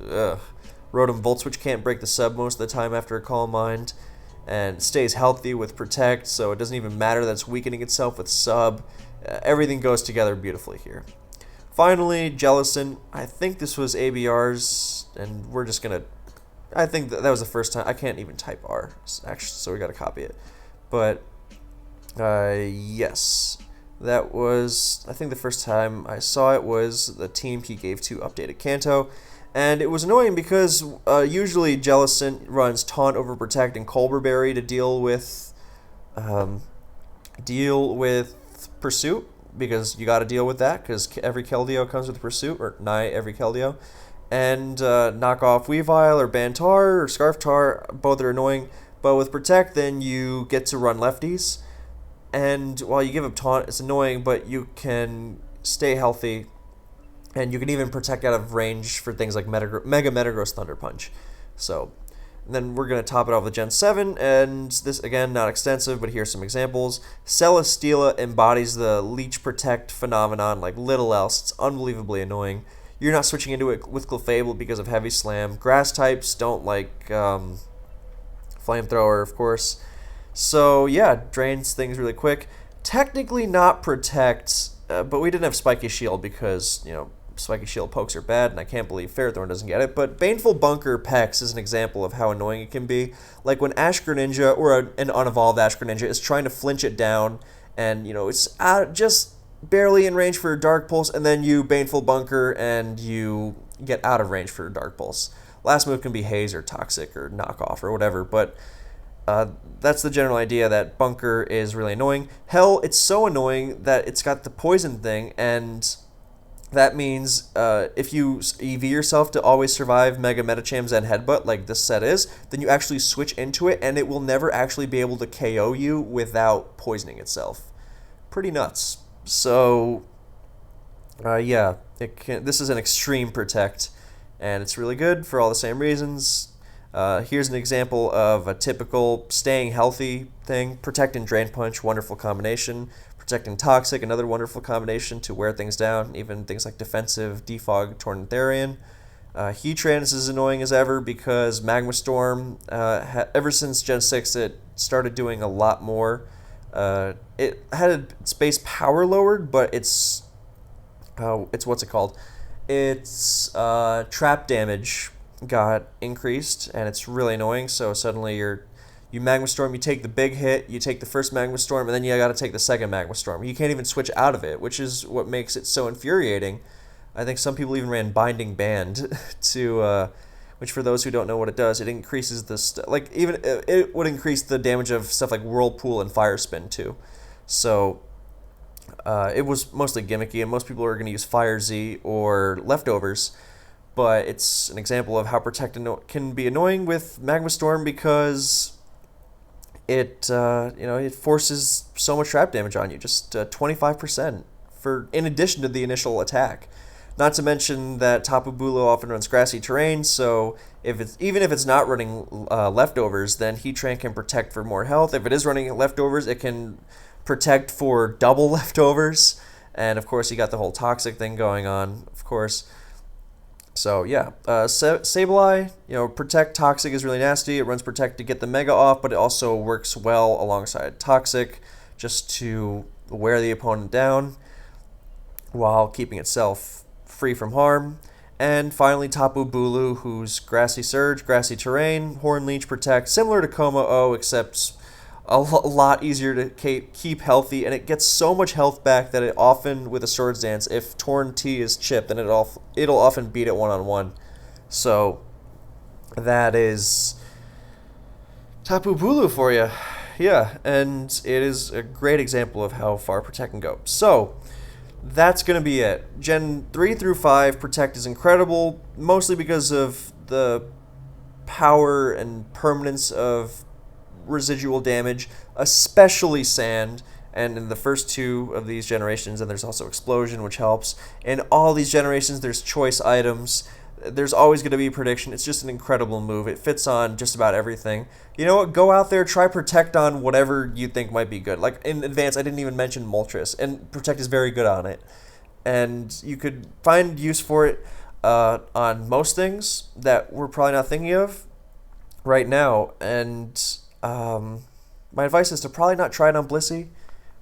Rotom Volt Switch can't break the sub most of the time after a Calm Mind, and stays healthy with Protect, so it doesn't even matter that it's weakening itself with sub. Everything goes together beautifully here. Finally, Jellicent. I think this was ABR's, and we're just going to... I think that was the first time... I can't even type R, actually, so we got to copy it. But, yes. That was... I think the first time I saw it was the team he gave to updated Kanto. And it was annoying because usually Jellicent runs Taunt over Protect and Colbur Berry to deal with Pursuit, because you got to deal with that, because every Keldeo comes with Pursuit, or nigh every Keldeo. And knock off Weavile or Bantar or Scarftar, both are annoying. But with Protect, then you get to run lefties. And while you give up Taunt, it's annoying, but you can stay healthy. And you can even Protect out of range for things like Mega Metagross Thunder Punch. So, and then we're going to top it off with Gen 7, and this, again, not extensive, but here's some examples. Celesteela embodies the Leech Protect phenomenon like little else. It's unbelievably annoying. You're not switching into it with Clefable because of Heavy Slam. Grass types don't like Flamethrower, of course. So, yeah, drains things really quick. Technically not Protect, but we didn't have Spiky Shield because, Spiky Shield pokes are bad, and I can't believe Ferrothorn doesn't get it. But Baneful Bunker Pex is an example of how annoying it can be. Like when Ash Greninja, or an unevolved Ash Greninja, is trying to flinch it down, and, it's just barely in range for Dark Pulse, and then you Baneful Bunker, and you get out of range for Dark Pulse. Last move can be Haze or Toxic or Knockoff or whatever, but that's the general idea, that Bunker is really annoying. Hell, it's so annoying that it's got the poison thing, and that means if you EV yourself to always survive Mega Metachams and Headbutt, like this set is, then you actually switch into it, and it will never actually be able to KO you without poisoning itself. Pretty nuts. So, yeah, this is an extreme Protect, and it's really good for all the same reasons. Here's an example of a typical staying healthy thing. Protect and Drain Punch, wonderful combination. Protect and Toxic, another wonderful combination to wear things down, even things like Defensive, Defog, Torntherian. Heatran is as annoying as ever because Magma Storm, ever since Gen 6, it started doing a lot more. It had its base power lowered, but it's what's it called? Its trap damage got increased, and it's really annoying. So suddenly you Magma Storm, you take the big hit, you take the first Magma Storm, and then you got to take the second Magma Storm. You can't even switch out of it, which is what makes it so infuriating. I think some people even ran Binding Band to, which for those who don't know what it does, it increases the even it would increase the damage of stuff like Whirlpool and Fire Spin too. So it was mostly gimmicky, and most people are going to use Fire Z or Leftovers. But it's an example of how Protect can be annoying with Magma Storm because it forces so much trap damage on you, just 25% in addition to the initial attack. Not to mention that Tapu Bulu often runs grassy terrain, so even if it's not running Leftovers, then Heatran can Protect for more health. If it is running Leftovers, it can Protect for double Leftovers, and of course you got the whole Toxic thing going on, of course. So yeah, Sableye, Protect Toxic is really nasty. It runs Protect to get the Mega off, but it also works well alongside Toxic just to wear the opponent down while keeping itself free from harm. And finally, Tapu Bulu, who's Grassy Surge, Grassy Terrain, Horn Leech Protect, similar to Como-O, except a lot easier to keep healthy, and it gets so much health back that it often, with a Swords Dance, if Torn T is chipped, then it'll often beat it one-on-one. So that is Tapu Bulu for you. Yeah, and it is a great example of how far Protect can go. So that's going to be it. Gen 3 through 5, Protect is incredible, mostly because of the power and permanence of residual damage, especially Sand, and in the first two of these generations, and there's also Explosion, which helps. In all these generations, there's choice items. There's always going to be prediction. It's just an incredible move. It fits on just about everything. You know what? Go out there, try Protect on whatever you think might be good. Like in Advance, I didn't even mention Moltres, and Protect is very good on it. And you could find use for it on most things that we're probably not thinking of right now. And my advice is to probably not try it on Blissey.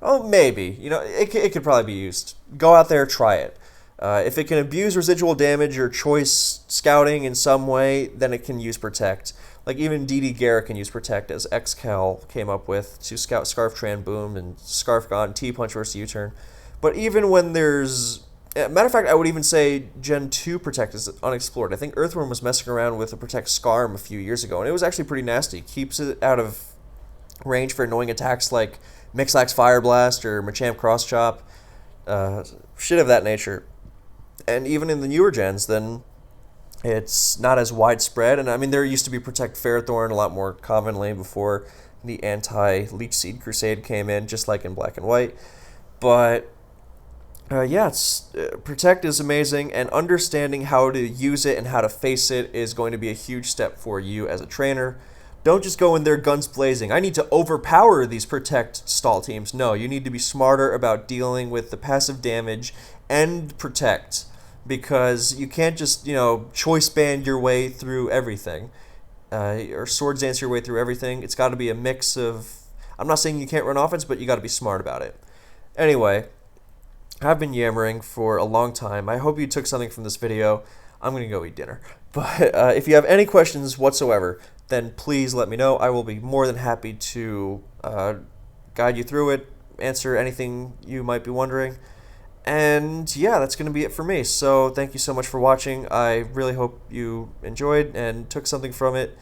Oh, maybe. You know, it could probably be used. Go out there, try it. If it can abuse residual damage or choice scouting in some way, then it can use Protect. Like even DD Garrett can use Protect, as XCal came up with to scout Scarf Tran Boom and Scarf Gone, T-Punch versus U-Turn. But even when there's... Matter of fact, I would even say Gen 2 Protect is unexplored. I think Earthworm was messing around with the Protect Scarm a few years ago, and it was actually pretty nasty. Keeps it out of range for annoying attacks like Mixlax Fire Blast or Machamp Cross Chop. Shit of that nature. And even in the newer gens, then it's not as widespread. And I mean, there used to be Protect Ferrothorn a lot more commonly before the anti-Leech Seed Crusade came in, just like in Black and White. But yeah, Protect is amazing, and understanding how to use it and how to face it is going to be a huge step for you as a trainer. Don't just go in there guns blazing. I need to overpower these Protect stall teams. No, you need to be smarter about dealing with the passive damage and Protect, because you can't just, choice band your way through everything, or Swords Dance your way through everything. It's got to be a mix of... I'm not saying you can't run offense, but you got to be smart about it. Anyway, I've been yammering for a long time. I hope you took something from this video. I'm going to go eat dinner. But if you have any questions whatsoever, then please let me know. I will be more than happy to guide you through it, answer anything you might be wondering. And yeah, that's going to be it for me. So thank you so much for watching. I really hope you enjoyed and took something from it.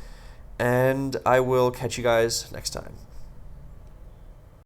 And I will catch you guys next time.